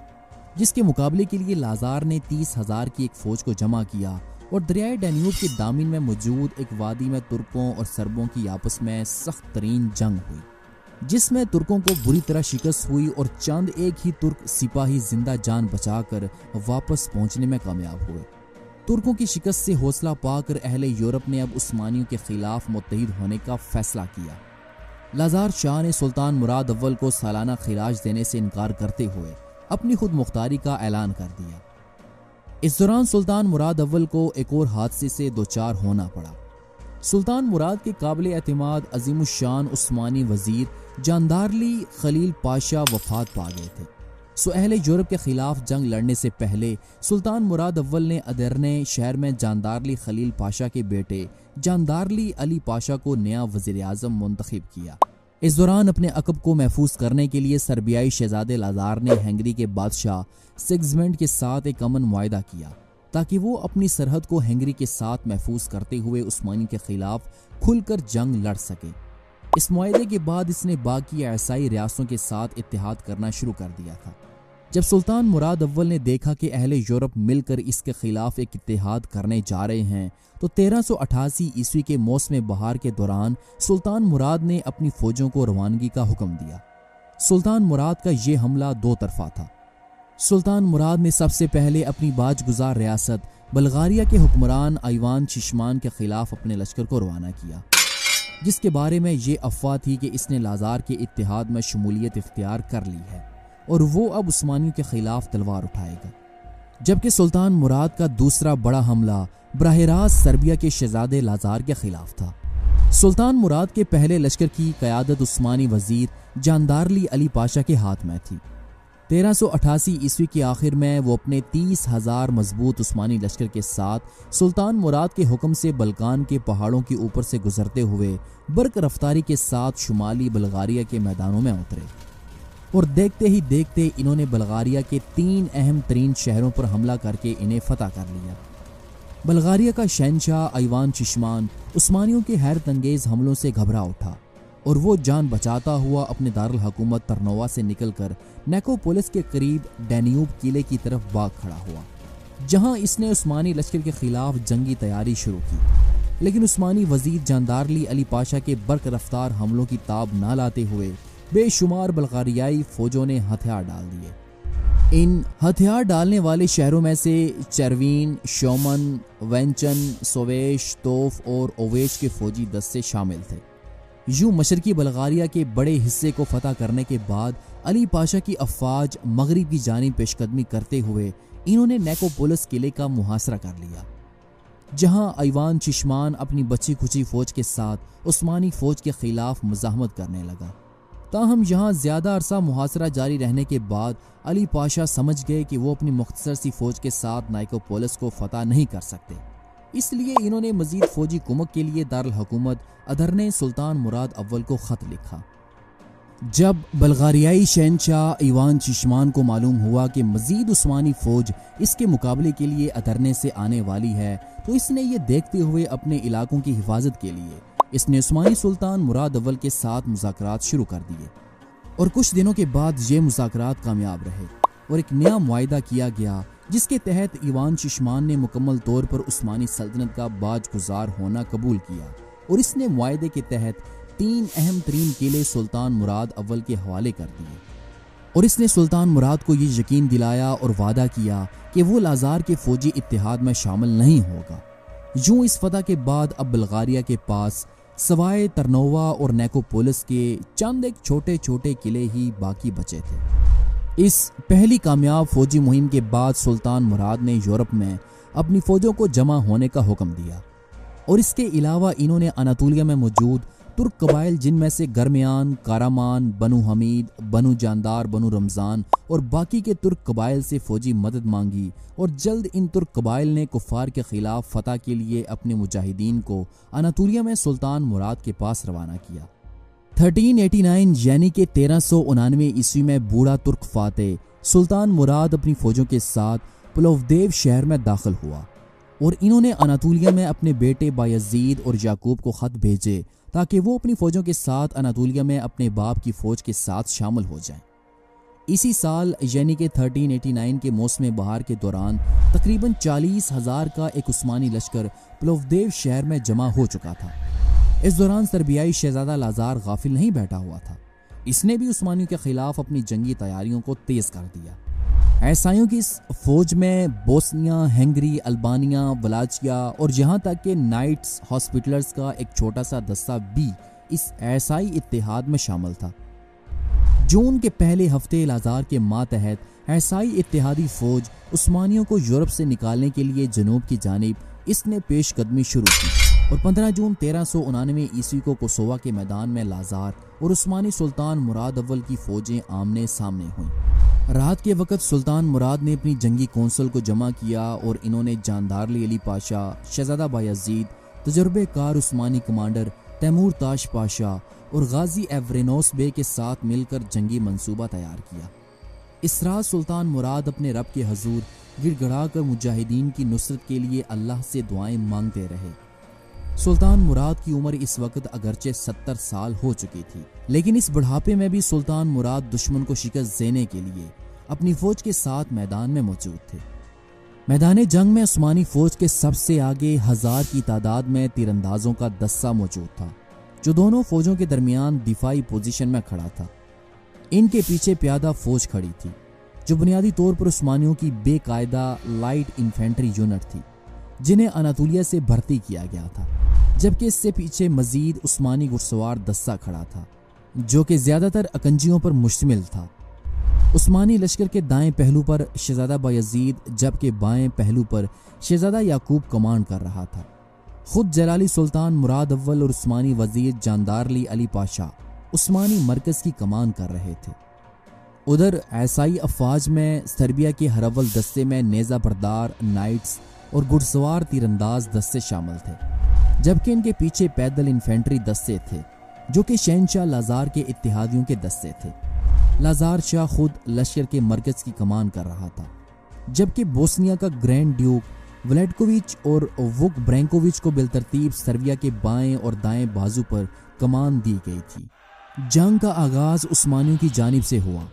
جس کے مقابلے کے لیے لازار نے 30,000 کی ایک فوج کو جمع کیا اور دریائے ڈینیوب کے دامن میں موجود ایک وادی میں ترکوں اور سربوں کی آپس میں سخت ترین جنگ ہوئی، جس میں ترکوں کو بری طرح شکست ہوئی اور چند ایک ہی ترک سپاہی زندہ جان بچا کر واپس پہنچنے میں کامیاب ہوئے۔ ترکوں کی شکست سے حوصلہ پا کر اہل یورپ نے اب عثمانیوں کے خلاف متحد ہونے کا فیصلہ کیا۔ لازار شاہ نے سلطان مراد اول کو سالانہ خراج دینے سے انکار کرتے ہوئے اپنی خود مختاری کا اعلان کر دیا۔ اس دوران سلطان مراد اول کو ایک اور حادثے سے دوچار ہونا پڑا۔ سلطان مراد کے قابل اعتماد عظیم الشان عثمانی وزیر جاندارلی خلیل پاشا وفات پا گئے تھے۔ اہل یورپ کے خلاف جنگ لڑنے سے پہلے سلطان مراد اول نے ادرنے شہر میں جاندارلی خلیل پاشا کے بیٹے جاندارلی علی پاشا کو نیا وزیر اعظم منتخب کیا۔ اس دوران اپنے عقب کو محفوظ کرنے کے لیے سربیائی شہزادے لازار نے ہنگری کے بادشاہ سگزمنڈ کے ساتھ ایک امن معاہدہ کیا تاکہ وہ اپنی سرحد کو ہنگری کے ساتھ محفوظ کرتے ہوئے عثمانی کے خلاف کھل کر جنگ لڑ سکے۔ اس معاہدے کے بعد اس نے باقی عیسائی ریاستوں کے ساتھ اتحاد کرنا شروع کر دیا تھا۔ جب سلطان مراد اول نے دیکھا کہ اہل یورپ مل کر اس کے خلاف ایک اتحاد کرنے جا رہے ہیں تو 1388 عیسوی کے موسم بہار کے دوران سلطان مراد نے اپنی فوجوں کو روانگی کا حکم دیا۔ سلطان مراد کا یہ حملہ دو طرفہ تھا۔ سلطان مراد نے سب سے پہلے اپنی باج گزار ریاست بلغاریہ کے حکمران ایوان چشمان کے خلاف اپنے لشکر کو روانہ کیا، جس کے بارے میں یہ افواہ تھی کہ اس نے لازار کے اتحاد میں شمولیت اختیار کر لی ہے اور وہ اب عثمانیوں کے خلاف تلوار اٹھائے گا۔ جبکہ سلطان مراد کا دوسرا بڑا حملہ براہ راست سربیا کے شہزادے لازار کے خلاف تھا۔ سلطان مراد کے پہلے لشکر کی قیادت عثمانی وزیر جاندارلی علی پاشا کے ہاتھ میں تھی۔ 1388 عیسوی کے آخر میں وہ اپنے 30,000 مضبوط عثمانی لشکر کے ساتھ سلطان مراد کے حکم سے بلقان کے پہاڑوں کے اوپر سے گزرتے ہوئے برق رفتاری کے ساتھ شمالی بلغاریہ کے میدانوں میں اترے، اور دیکھتے ہی دیکھتے انہوں نے بلغاریہ کے 3 اہم ترین شہروں پر حملہ کر کے انہیں فتح کر لیا۔ بلغاریہ کا شہنشاہ ایوان چشمان عثمانیوں کے حیرت انگیز حملوں سے گھبرا اٹھا اور وہ جان بچاتا ہوا اپنے دارالحکومت ترنوا سے نکل کر نیکوپولس کے قریب ڈینیوب قلعے کی طرف بھاگ کھڑا ہوا، جہاں اس نے عثمانی لشکر کے خلاف جنگی تیاری شروع کی۔ لیکن عثمانی وزیر جاندارلی علی پاشا کے برق رفتار حملوں کی تاب نہ لاتے ہوئے بے شمار بلغاریائی فوجوں نے ہتھیار ڈال دیے۔ ان ہتھیار ڈالنے والے شہروں میں سے چروین، شومن، وینچن، سویش، توف اور اویش کے فوجی دستے شامل تھے۔ یوں مشرقی بلغاریہ کے بڑے حصے کو فتح کرنے کے بعد علی پاشا کی افواج مغرب کی جانب پیش قدمی کرتے ہوئے انہوں نے نیکوپولس قلعے کا محاصرہ کر لیا، جہاں ایوان چشمان اپنی بچی کھچی فوج کے ساتھ عثمانی فوج کے خلاف مزاحمت کرنے لگا۔ تاہم یہاں زیادہ عرصہ محاصرہ جاری رہنے کے بعد علی پاشا سمجھ گئے کہ وہ اپنی مختصر سی فوج کے ساتھ نیکوپولس کو فتح نہیں کر سکتے، اس لیے انہوں نے مزید فوجی کمک کے لیے دارالحکومت ادرنے سلطان مراد اول کو خط لکھا۔ جب بلغاریائی شہنشاہ ایوان چشمان کو معلوم ہوا کہ مزید عثمانی فوج اس کے مقابلے کے لیے ادرنے سے آنے والی ہے تو اس نے یہ دیکھتے ہوئے اپنے علاقوں کی حفاظت کے لیے اس نے عثمانی سلطان مراد اول کے ساتھ مذاکرات شروع کر دیے، اور کچھ دنوں کے بعد یہ مذاکرات کامیاب رہے اور ایک نیا معاہدہ کیا گیا جس کے تحت ایوان چشمان نے مکمل طور پر عثمانی سلطنت کا باج گزار ہونا قبول کیا، اور اس نے معاہدے کے تحت 3 اہم ترین قلعے سلطان مراد اول کے حوالے کر دیے، اور اس نے سلطان مراد کو یہ یقین دلایا اور وعدہ کیا کہ وہ لازار کے فوجی اتحاد میں شامل نہیں ہوگا۔ یوں اس فتح کے بعد اب بلغاریہ کے پاس سوائے ترنوا اور نیکوپولس کے چند ایک چھوٹے چھوٹے قلعے ہی باقی بچے تھے۔ اس پہلی کامیاب فوجی مہم کے بعد سلطان مراد نے یورپ میں اپنی فوجوں کو جمع ہونے کا حکم دیا، اور اس کے علاوہ انہوں نے اناطولیہ میں موجود ترک قبائل جن میں سے گرمیان، کارامان، بنو حمید، بنو جاندار، بنو رمضان اور باقی کے ترک قبائل سے فوجی مدد مانگی، اور جلد ان ترک قبائل نے کفار کے خلاف فتح کے لیے اپنے مجاہدین کو اناطولیہ میں سلطان مراد کے پاس روانہ کیا۔ 1389 یعنی کہ 1399 عیسوی میں بوڑھا ترک فاتح سلطان مراد اپنی فوجوں کے ساتھ پلوودیو شہر میں داخل ہوا، اور انہوں نے اناطولیہ میں اپنے بیٹے بایزید اور یعقوب کو خط بھیجے تاکہ وہ اپنی فوجوں کے ساتھ اناطولیہ میں اپنے باپ کی فوج کے ساتھ شامل ہو جائیں۔ اسی سال یعنی کہ 1389 کے موسم بہار کے دوران تقریباً 40,000 کا ایک عثمانی لشکر پلوودیو شہر میں جمع ہو چکا تھا۔ اس دوران سربیائی شہزادہ لازار غافل نہیں بیٹھا ہوا تھا، اس نے بھی عثمانیوں کے خلاف اپنی جنگی تیاریوں کو تیز کر دیا۔ عیسائیوں کی اس فوج میں بوسنیا، ہنگری، البانیہ، ولاچیا اور یہاں تک کہ نائٹس ہاسپٹلرز کا ایک چھوٹا سا دستہ بھی اس عیسائی اتحاد میں شامل تھا۔ جون کے پہلے ہفتے لازار کے ماتحت عیسائی اتحادی فوج عثمانیوں کو یورپ سے نکالنے کے لیے جنوب کی جانب اس نے پیش قدمی شروع کی۔ اور 15 جون 1399 عیسوی کو کوسووا کے میدان میں لازار اور عثمانی سلطان مراد اول کی فوجیں آمنے سامنے ہوئیں۔ رات کے وقت سلطان مراد نے اپنی جنگی کونسل کو جمع کیا اور انہوں نے جاندارلی علی پاشا، شہزادہ بایزید، تجربے کار عثمانی کمانڈر تیمور تاش پاشا اور غازی ایورینوس بے کے ساتھ مل کر جنگی منصوبہ تیار کیا۔ اس رات سلطان مراد اپنے رب کے حضور گڑ گڑا کر مجاہدین کی نصرت کے لیے اللہ سے دعائیں مانگتے رہے۔ سلطان مراد کی عمر اس وقت اگرچہ 70 سال ہو چکی تھی، لیکن اس بڑھاپے میں بھی سلطان مراد دشمن کو شکست دینے کے لیے اپنی فوج کے ساتھ میدان میں موجود تھے۔ میدان جنگ میں عثمانی فوج کے سب سے آگے 1000 کی تعداد میں تیر اندازوں کا دستہ موجود تھا، جو دونوں فوجوں کے درمیان دفاعی پوزیشن میں کھڑا تھا۔ ان کے پیچھے پیادہ فوج کھڑی تھی، جو بنیادی طور پر عثمانیوں کی بے قاعدہ لائٹ انفینٹری یونٹ تھی، جنہیں اناطولیہ سے بھرتی کیا گیا تھا، جبکہ اس سے پیچھے مزید عثمانی گھڑسوار دستہ کھڑا تھا، جو کہ زیادہ تر اکنجیوں پر مشتمل تھا۔ عثمانی لشکر کے دائیں پہلو پر شہزادہ بایزید جبکہ بائیں پہلو پر شہزادہ یعقوب کمانڈ کر رہا تھا۔ خود جلالی سلطان مراد اول اور عثمانی وزیر جاندارلی علی پاشا عثمانی مرکز کی کمان کر رہے تھے۔ ادھر عیسائی افواج میں سربیا کے ہراول دستے میں نیزہ بردار نائٹس اور گھڑسوار تیرانداز دستے شامل تھے، جبکہ ان کے پیچھے پیدل انفینٹری دستے تھے، جو کہ شہنشاہ لازار کے اتحادیوں کے دستے تھے۔ لازار شاہ خود لشکر کے مرکز کی کمان کر رہا تھا، جبکہ بوسنیا کا گرینڈ ڈیوک ولیڈکووچ اور وک برینکووچ کو بالترتیب سربیا کے بائیں اور دائیں بازو پر کمان دی گئی تھی۔ جنگ کا آغاز عثمانیوں کی جانب سے ہوا۔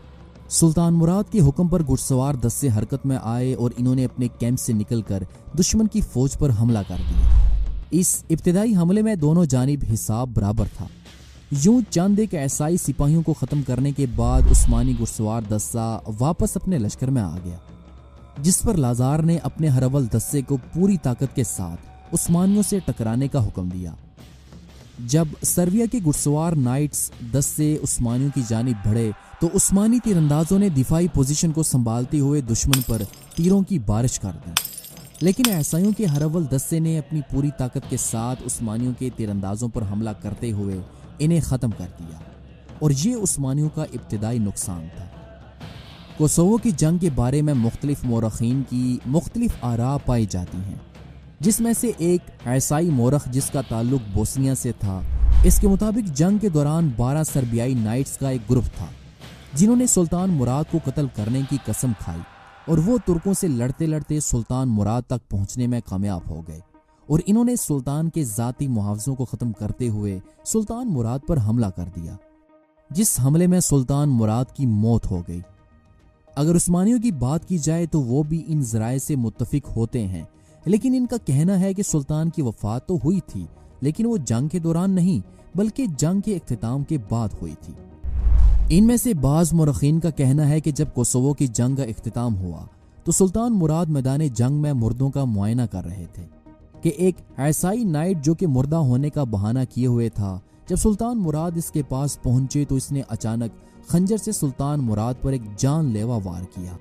سلطان مراد کے حکم پر گھڑسوار دستے حرکت میں آئے اور انہوں نے اپنے کیمپ سے نکل کر دشمن کی فوج پر حملہ کر دیا۔ اس ابتدائی حملے میں دونوں جانب حساب برابر تھا۔ یوں چند ایک عیسائی سپاہیوں کو ختم کرنے کے بعد عثمانی گھڑسوار دستہ واپس اپنے لشکر میں آ گیا، جس پر لازار نے اپنے ہراول دستے کو پوری طاقت کے ساتھ عثمانیوں سے ٹکرانے کا حکم دیا۔ جب سربیا کے گھڑسوار نائٹس دستے عثمانیوں کی جانب بڑھے تو عثمانی تیراندازوں نے دفاعی پوزیشن کو سنبھالتے ہوئے دشمن پر تیروں کی بارش کر دی، لیکن عیسائیوں کے ہراول دستے نے اپنی پوری طاقت کے ساتھ عثمانیوں کے تیراندازوں پر حملہ کرتے ہوئے انہیں ختم کر دیا، اور یہ عثمانیوں کا ابتدائی نقصان تھا۔ کوسوو کی جنگ کے بارے میں مختلف مورخین کی مختلف آراء پائی جاتی ہیں، جس میں سے ایک عیسائی مورخ جس کا تعلق بوسنیا سے تھا، اس کے مطابق جنگ کے دوران 12 سربیائی نائٹس کا ایک گروپ تھا، جنہوں نے سلطان مراد کو قتل کرنے کی قسم کھائی، اور وہ ترکوں سے لڑتے لڑتے سلطان مراد تک پہنچنے میں کامیاب ہو گئے، اور انہوں نے سلطان کے ذاتی محافظوں کو ختم کرتے ہوئے سلطان مراد پر حملہ کر دیا، جس حملے میں سلطان مراد کی موت ہو گئی۔ اگر عثمانیوں کی بات کی جائے تو وہ بھی ان ذرائع سے متفق ہوتے ہیں، لیکن ان کا کہنا ہے کہ سلطان کی وفات تو ہوئی تھی، لیکن وہ جنگ کے دوران نہیں بلکہ جنگ کے اختتام کے بعد ہوئی تھی۔ ان میں سے بعض مورخین کا کہنا ہے کہ جب کوسوو کی جنگ کا اختتام ہوا تو سلطان مراد میدان جنگ میں مردوں کا معائنہ کر رہے تھے کہ ایک عیسائی نائٹ جو کہ مردہ ہونے کا بہانہ کیے ہوئے تھا، جب سلطان مراد اس کے پاس پہنچے تو اس نے اچانک خنجر سے سلطان مراد پر ایک جان لیوا وار کیا،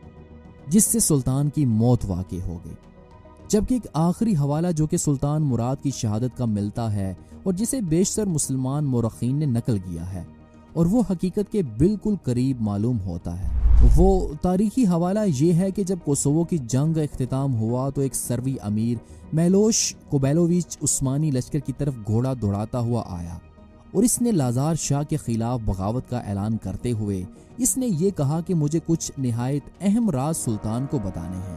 جس سے سلطان کی موت واقع ہو گئی۔ جبکہ ایک آخری حوالہ جو کہ سلطان مراد کی شہادت کا ملتا ہے اور جسے بیشتر مسلمان مورخین نے نقل کیا ہے اور وہ حقیقت کے بالکل قریب معلوم ہوتا ہے، وہ تاریخی حوالہ یہ ہے کہ جب کوسوو کی جنگ کا اختتام ہوا تو ایک سروی امیر میلوش کوبیلوویچ عثمانی لشکر کی طرف گھوڑا دوڑاتا ہوا آیا، اور اس نے لازار شاہ کے خلاف بغاوت کا اعلان کرتے ہوئے اس نے یہ کہا کہ مجھے کچھ نہایت اہم راز سلطان کو بتانے ہیں۔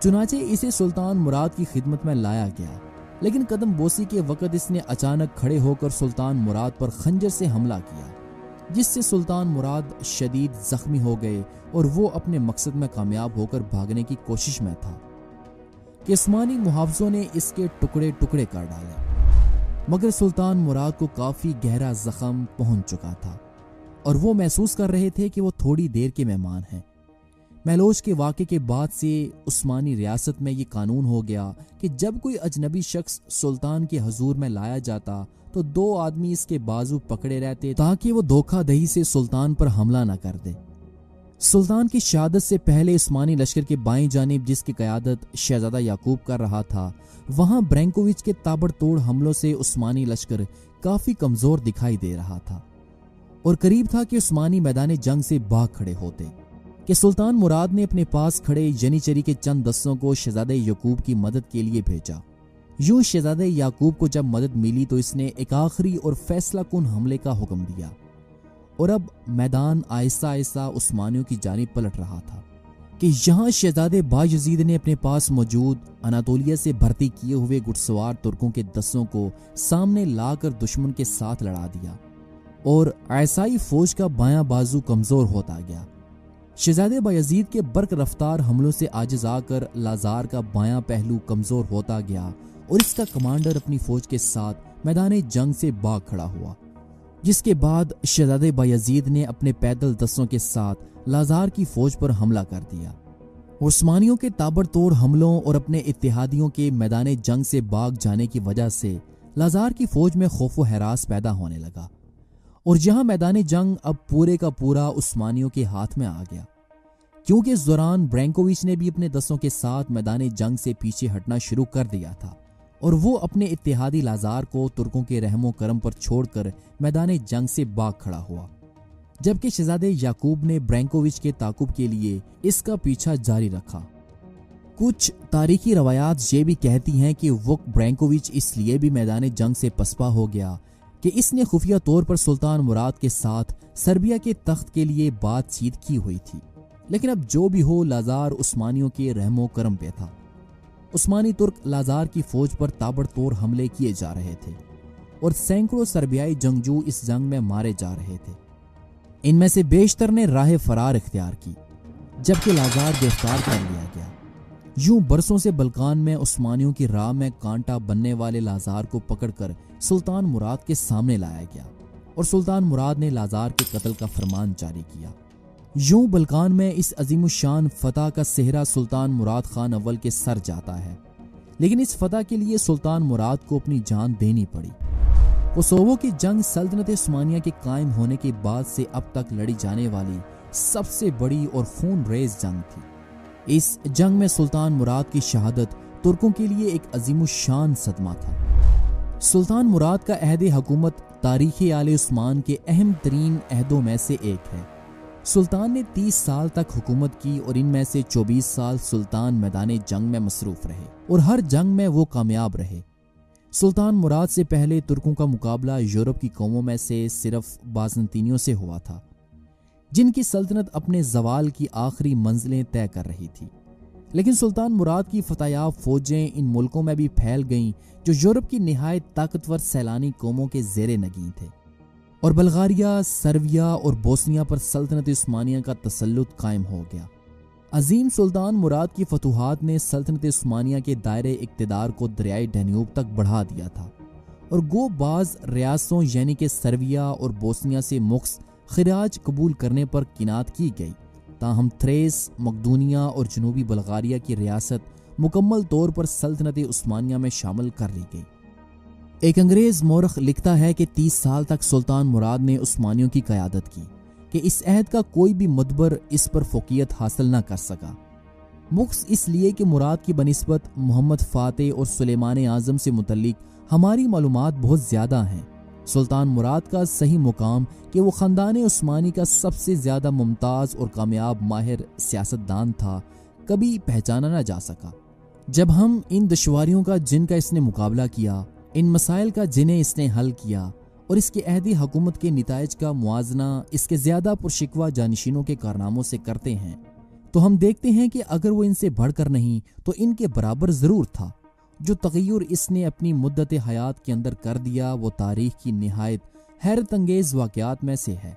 چنانچہ اسے سلطان مراد کی خدمت میں لایا گیا، لیکن قدم بوسی کے وقت اس نے اچانک کھڑے ہو کر سلطان مراد پر خنجر سے حملہ کیا، جس سے سلطان مراد شدید زخمی ہو گئے اور وہ اپنے مقصد میں کامیاب ہو کر بھاگنے کی کوشش میں تھا کہ عثمانی محافظوں نے اس کے ٹکڑے ٹکڑے کر ڈالے، مگر سلطان مراد کو کافی گہرا زخم پہنچ چکا تھا اور وہ محسوس کر رہے تھے کہ وہ تھوڑی دیر کے مہمان ہیں۔ میلوش کے واقعے کے بعد سے عثمانی ریاست میں یہ قانون ہو گیا کہ جب کوئی اجنبی شخص سلطان کے حضور میں لایا جاتا تو 2 آدمی اس کے بازو پکڑے رہتے تاکہ وہ دھوکہ دہی سے سلطان پر حملہ نہ کر دے۔ سلطان کی شہادت سے پہلے عثمانی لشکر کے بائیں جانب جس کی قیادت شہزادہ یعقوب کر رہا تھا، وہاں برینکووچ کے تابڑ توڑ حملوں سے عثمانی لشکر کافی کمزور دکھائی دے رہا تھا اور قریب تھا کہ عثمانی میدان جنگ سے بھاگ کھڑے ہوتے کہ سلطان مراد نے اپنے پاس کھڑے جنیچری کے چند دستوں کو شہزادہ یعقوب کی مدد کے لیے بھیجا۔ یوں شہزادہ یعقوب کو جب مدد ملی تو اس نے ایک آخری اور فیصلہ کن حملے کا حکم دیا اور اب میدان آہستہ آہستہ عثمانیوں کی جانب پلٹ رہا تھا کہ یہاں شہزادے بایزید نے اپنے پاس موجود اناطولیہ سے بھرتی کیے ہوئے گھڑ سوار ترکوں کے دستوں کو سامنے لا کر دشمن کے ساتھ لڑا دیا اور عیسائی فوج کا بایاں بازو کمزور ہوتا گیا۔ شہزادے بایزید کے برق رفتار حملوں سے عاجز آ کر لازار کا بایاں پہلو کمزور ہوتا گیا اور اس کا کمانڈر اپنی فوج کے ساتھ میدان جنگ سے بھاگ کھڑا ہوا، جس کے بعد شہزادے بایزید نے اپنے پیدل دستوں کے ساتھ لازار کی فوج پر حملہ کر دیا۔ عثمانیوں کے تابڑ توڑ حملوں اور اپنے اتحادیوں کے میدان جنگ سے بھاگ جانے کی وجہ سے لازار کی فوج میں خوف و ہراس پیدا ہونے لگا اور جہاں میدان جنگ اب پورے کا پورا عثمانیوں کے ہاتھ میں آ گیا، کیونکہ اس دوران برینکووچ نے بھی اپنے دستوں کے ساتھ میدان جنگ سے پیچھے ہٹنا شروع کر دیا تھا اور وہ اپنے اتحادی لازار کو ترکوں کے رحم و کرم پر چھوڑ کر میدان جنگ سے بھاگ کھڑا ہوا، جبکہ شہزادے یعقوب نے برینکووچ کے تعاقب کے لیے اس کا پیچھا جاری رکھا۔ کچھ تاریخی روایات یہ بھی کہتی ہیں کہ وقت برینکووچ اس لیے بھی میدان جنگ سے پسپا ہو گیا کہ اس نے خفیہ طور پر سلطان مراد کے ساتھ سربیا کے تخت کے لیے بات چیت کی ہوئی تھی، لیکن اب جو بھی ہو لازار عثمانیوں کے رحم و کرم پہ تھا۔ عثمانی ترک لازار کی فوج پر تابڑ توڑ حملے کیے جا رہے تھے اور سینکڑوں سربیائی جنگجو اس جنگ میں مارے جا رہے تھے۔ ان میں سے بیشتر نے راہ فرار اختیار کی، جبکہ لازار گرفتار کر لیا گیا۔ یوں برسوں سے بلقان میں عثمانیوں کی راہ میں کانٹا بننے والے لازار کو پکڑ کر سلطان مراد کے سامنے لایا گیا اور سلطان مراد نے لازار کے قتل کا فرمان جاری کیا۔ یوں بلقان میں اس عظیم الشان فتح کا صحرا سلطان مراد خان اول کے سر جاتا ہے، لیکن اس فتح کے لیے سلطان مراد کو اپنی جان دینی پڑی۔ کوسوو کی جنگ سلطنت عثمانیہ کے قائم ہونے کے بعد سے اب تک لڑی جانے والی سب سے بڑی اور خون ریز جنگ تھی۔ اس جنگ میں سلطان مراد کی شہادت ترکوں کے لیے ایک عظیم الشان صدمہ تھا۔ سلطان مراد کا عہد حکومت تاریخ آل عثمان کے اہم ترین عہدوں میں سے ایک ہے۔ سلطان نے 30 سال تک حکومت کی اور ان میں سے 24 سال سلطان میدان جنگ میں مصروف رہے اور ہر جنگ میں وہ کامیاب رہے۔ سلطان مراد سے پہلے ترکوں کا مقابلہ یورپ کی قوموں میں سے صرف بازنطینیوں سے ہوا تھا، جن کی سلطنت اپنے زوال کی آخری منزلیں طے کر رہی تھی، لیکن سلطان مراد کی فتح یاب فوجیں ان ملکوں میں بھی پھیل گئیں جو یورپ کی نہایت طاقتور سیلانی قوموں کے زیر نگین تھے، اور بلغاریہ، سرویا اور بوسنیا پر سلطنت عثمانیہ کا تسلط قائم ہو گیا۔ عظیم سلطان مراد کی فتوحات نے سلطنت عثمانیہ کے دائرے اقتدار کو دریائے ڈینیوب تک بڑھا دیا تھا اور گو بعض ریاستوں یعنی کہ سرویا اور بوسنیا سے مخص خراج قبول کرنے پر کنات کی گئی، تاہم تھریس، مقدونیہ اور جنوبی بلغاریہ کی ریاست مکمل طور پر سلطنت عثمانیہ میں شامل کر لی گئی۔ ایک انگریز مورخ لکھتا ہے کہ 30 سال تک سلطان مراد نے عثمانیوں کی قیادت کی کہ اس عہد کا کوئی بھی مدبر اس پر فوقیت حاصل نہ کر سکا، مخص اس لیے کہ مراد کی بنسبت محمد فاتح اور سلیمان اعظم سے متعلق ہماری معلومات بہت زیادہ ہیں۔ سلطان مراد کا صحیح مقام کہ وہ خاندان عثمانی کا سب سے زیادہ ممتاز اور کامیاب ماہر سیاستدان تھا کبھی پہچانا نہ جا سکا۔ جب ہم ان دشواریوں کا جن کا اس نے مقابلہ کیا، ان مسائل کا جنہیں اس نے حل کیا اور اس کے عہدی حکومت کے نتائج کا موازنہ اس کے زیادہ پرشکوہ جانشینوں کے کارناموں سے کرتے ہیں، تو ہم دیکھتے ہیں کہ اگر وہ ان سے بڑھ کر نہیں تو ان کے برابر ضرور تھا۔ جو تغیر اس نے اپنی مدت حیات کے اندر کر دیا وہ تاریخ کی نہایت حیرت انگیز واقعات میں سے ہے۔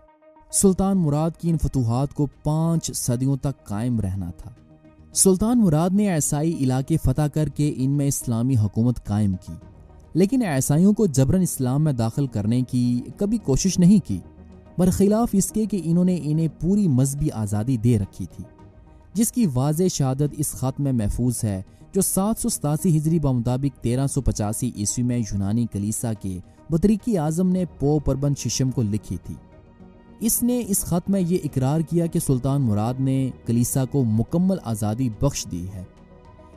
سلطان مراد کی ان فتوحات کو 5 صدیوں تک قائم رہنا تھا۔ سلطان مراد نے عیسائی علاقے فتح کر کے ان میں اسلامی حکومت قائم کی، لیکن عیسائیوں کو جبراً اسلام میں داخل کرنے کی کبھی کوشش نہیں کی، برخلاف اس کے کہ انہوں نے انہیں پوری مذہبی آزادی دے رکھی تھی، جس کی واضح شہادت اس خط میں محفوظ ہے جو 787 ہجری بمطابق 1385 عیسوی میں یونانی کلیسا کے بطریقی اعظم نے پوپ اربن ششم کو لکھی تھی۔ اس نے اس خط میں یہ اقرار کیا کہ سلطان مراد نے کلیسا کو مکمل آزادی بخش دی ہے۔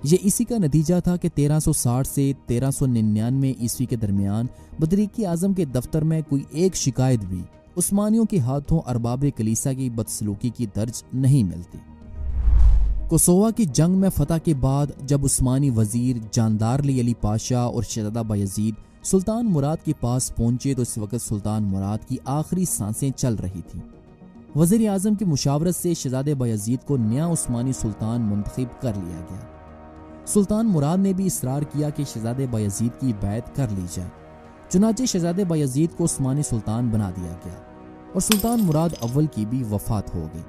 یہ اسی کا نتیجہ تھا کہ 1360 سے 1399 عیسوی کے درمیان بطریق اعظم کے دفتر میں کوئی ایک شکایت بھی عثمانیوں کے ہاتھوں ارباب کلیسا کی بدسلوکی کی درج نہیں ملتی۔ کوسووا کی جنگ میں فتح کے بعد جب عثمانی وزیر جاندارلی علی پاشا اور شہزادہ بایزید سلطان مراد کے پاس پہنچے تو اس وقت سلطان مراد کی آخری سانسیں چل رہی تھیں۔ وزیر اعظم کی مشاورت سے شہزادہ بایزید کو نیا عثمانی سلطان منتخب کر لیا گیا۔ سلطان مراد نے بھی اصرار کیا کہ شہزادہ بایزید کی بیعت کر لی جائے، چنانچہ شہزادہ بایزید کو عثمانی سلطان بنا دیا گیا اور سلطان مراد اول کی بھی وفات ہو گئی۔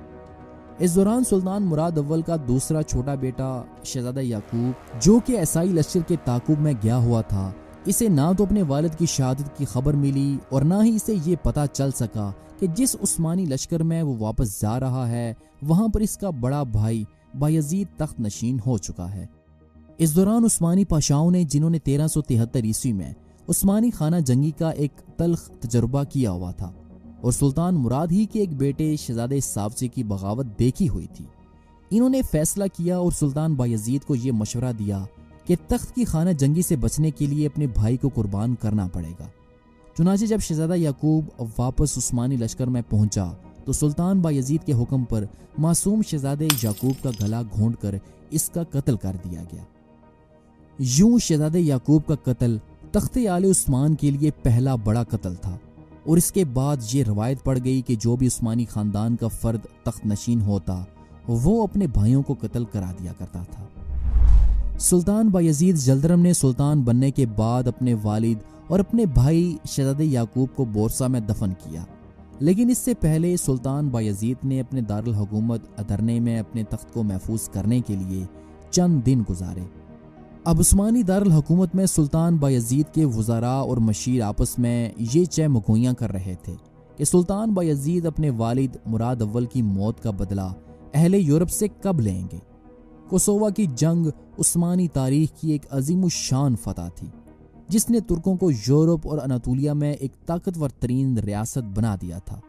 اس دوران سلطان مراد اول کا دوسرا چھوٹا بیٹا شہزادہ یعقوب، جو کہ عیسائی لشکر کے تعاقب میں گیا ہوا تھا، اسے نہ تو اپنے والد کی شہادت کی خبر ملی اور نہ ہی اسے یہ پتہ چل سکا کہ جس عثمانی لشکر میں وہ واپس جا رہا ہے وہاں پر اس کا بڑا بھائی بایزید تخت نشین ہو چکا ہے۔ اس دوران عثمانی پاشاؤں نے، جنہوں نے 1373 عیسوی میں عثمانی خانہ جنگی کا ایک تلخ تجربہ کیا ہوا تھا اور سلطان مراد ہی کے ایک بیٹے شہزادہ صافزی کی بغاوت دیکھی ہوئی تھی، انہوں نے فیصلہ کیا اور سلطان بایزید کو یہ مشورہ دیا کہ تخت کی خانہ جنگی سے بچنے کے لیے اپنے بھائی کو قربان کرنا پڑے گا۔ چنانچہ جب شہزادہ یعقوب واپس عثمانی لشکر میں پہنچا تو سلطان بایزید کے حکم پر معصوم شہزادہ یعقوب کا گلا گھونٹ کر اس کا قتل کر دیا گیا۔ یوں شہزادہ یعقوب کا قتل تخت آل عثمان کے لیے پہلا بڑا قتل تھا، اور اس کے بعد یہ روایت پڑ گئی کہ جو بھی عثمانی خاندان کا فرد تخت نشین ہوتا وہ اپنے بھائیوں کو قتل کرا دیا کرتا تھا۔ سلطان بایزید جلدرم نے سلطان بننے کے بعد اپنے والد اور اپنے بھائی شہزادہ یعقوب کو بورسا میں دفن کیا، لیکن اس سے پہلے سلطان بایزید نے اپنے دارالحکومت ادرنے میں اپنے تخت کو محفوظ کرنے کے لیے چند دن گزارے۔ اب عثمانی دارالحکومت میں سلطان بایزید کے وزراء اور مشیر آپس میں یہ چہ مگوئیاں کر رہے تھے کہ سلطان بایزید اپنے والد مراد اول کی موت کا بدلہ اہل یورپ سے کب لیں گے۔ کوسووا کی جنگ عثمانی تاریخ کی ایک عظیم الشان فتح تھی، جس نے ترکوں کو یورپ اور اناطولیہ میں ایک طاقتور ترین ریاست بنا دیا تھا۔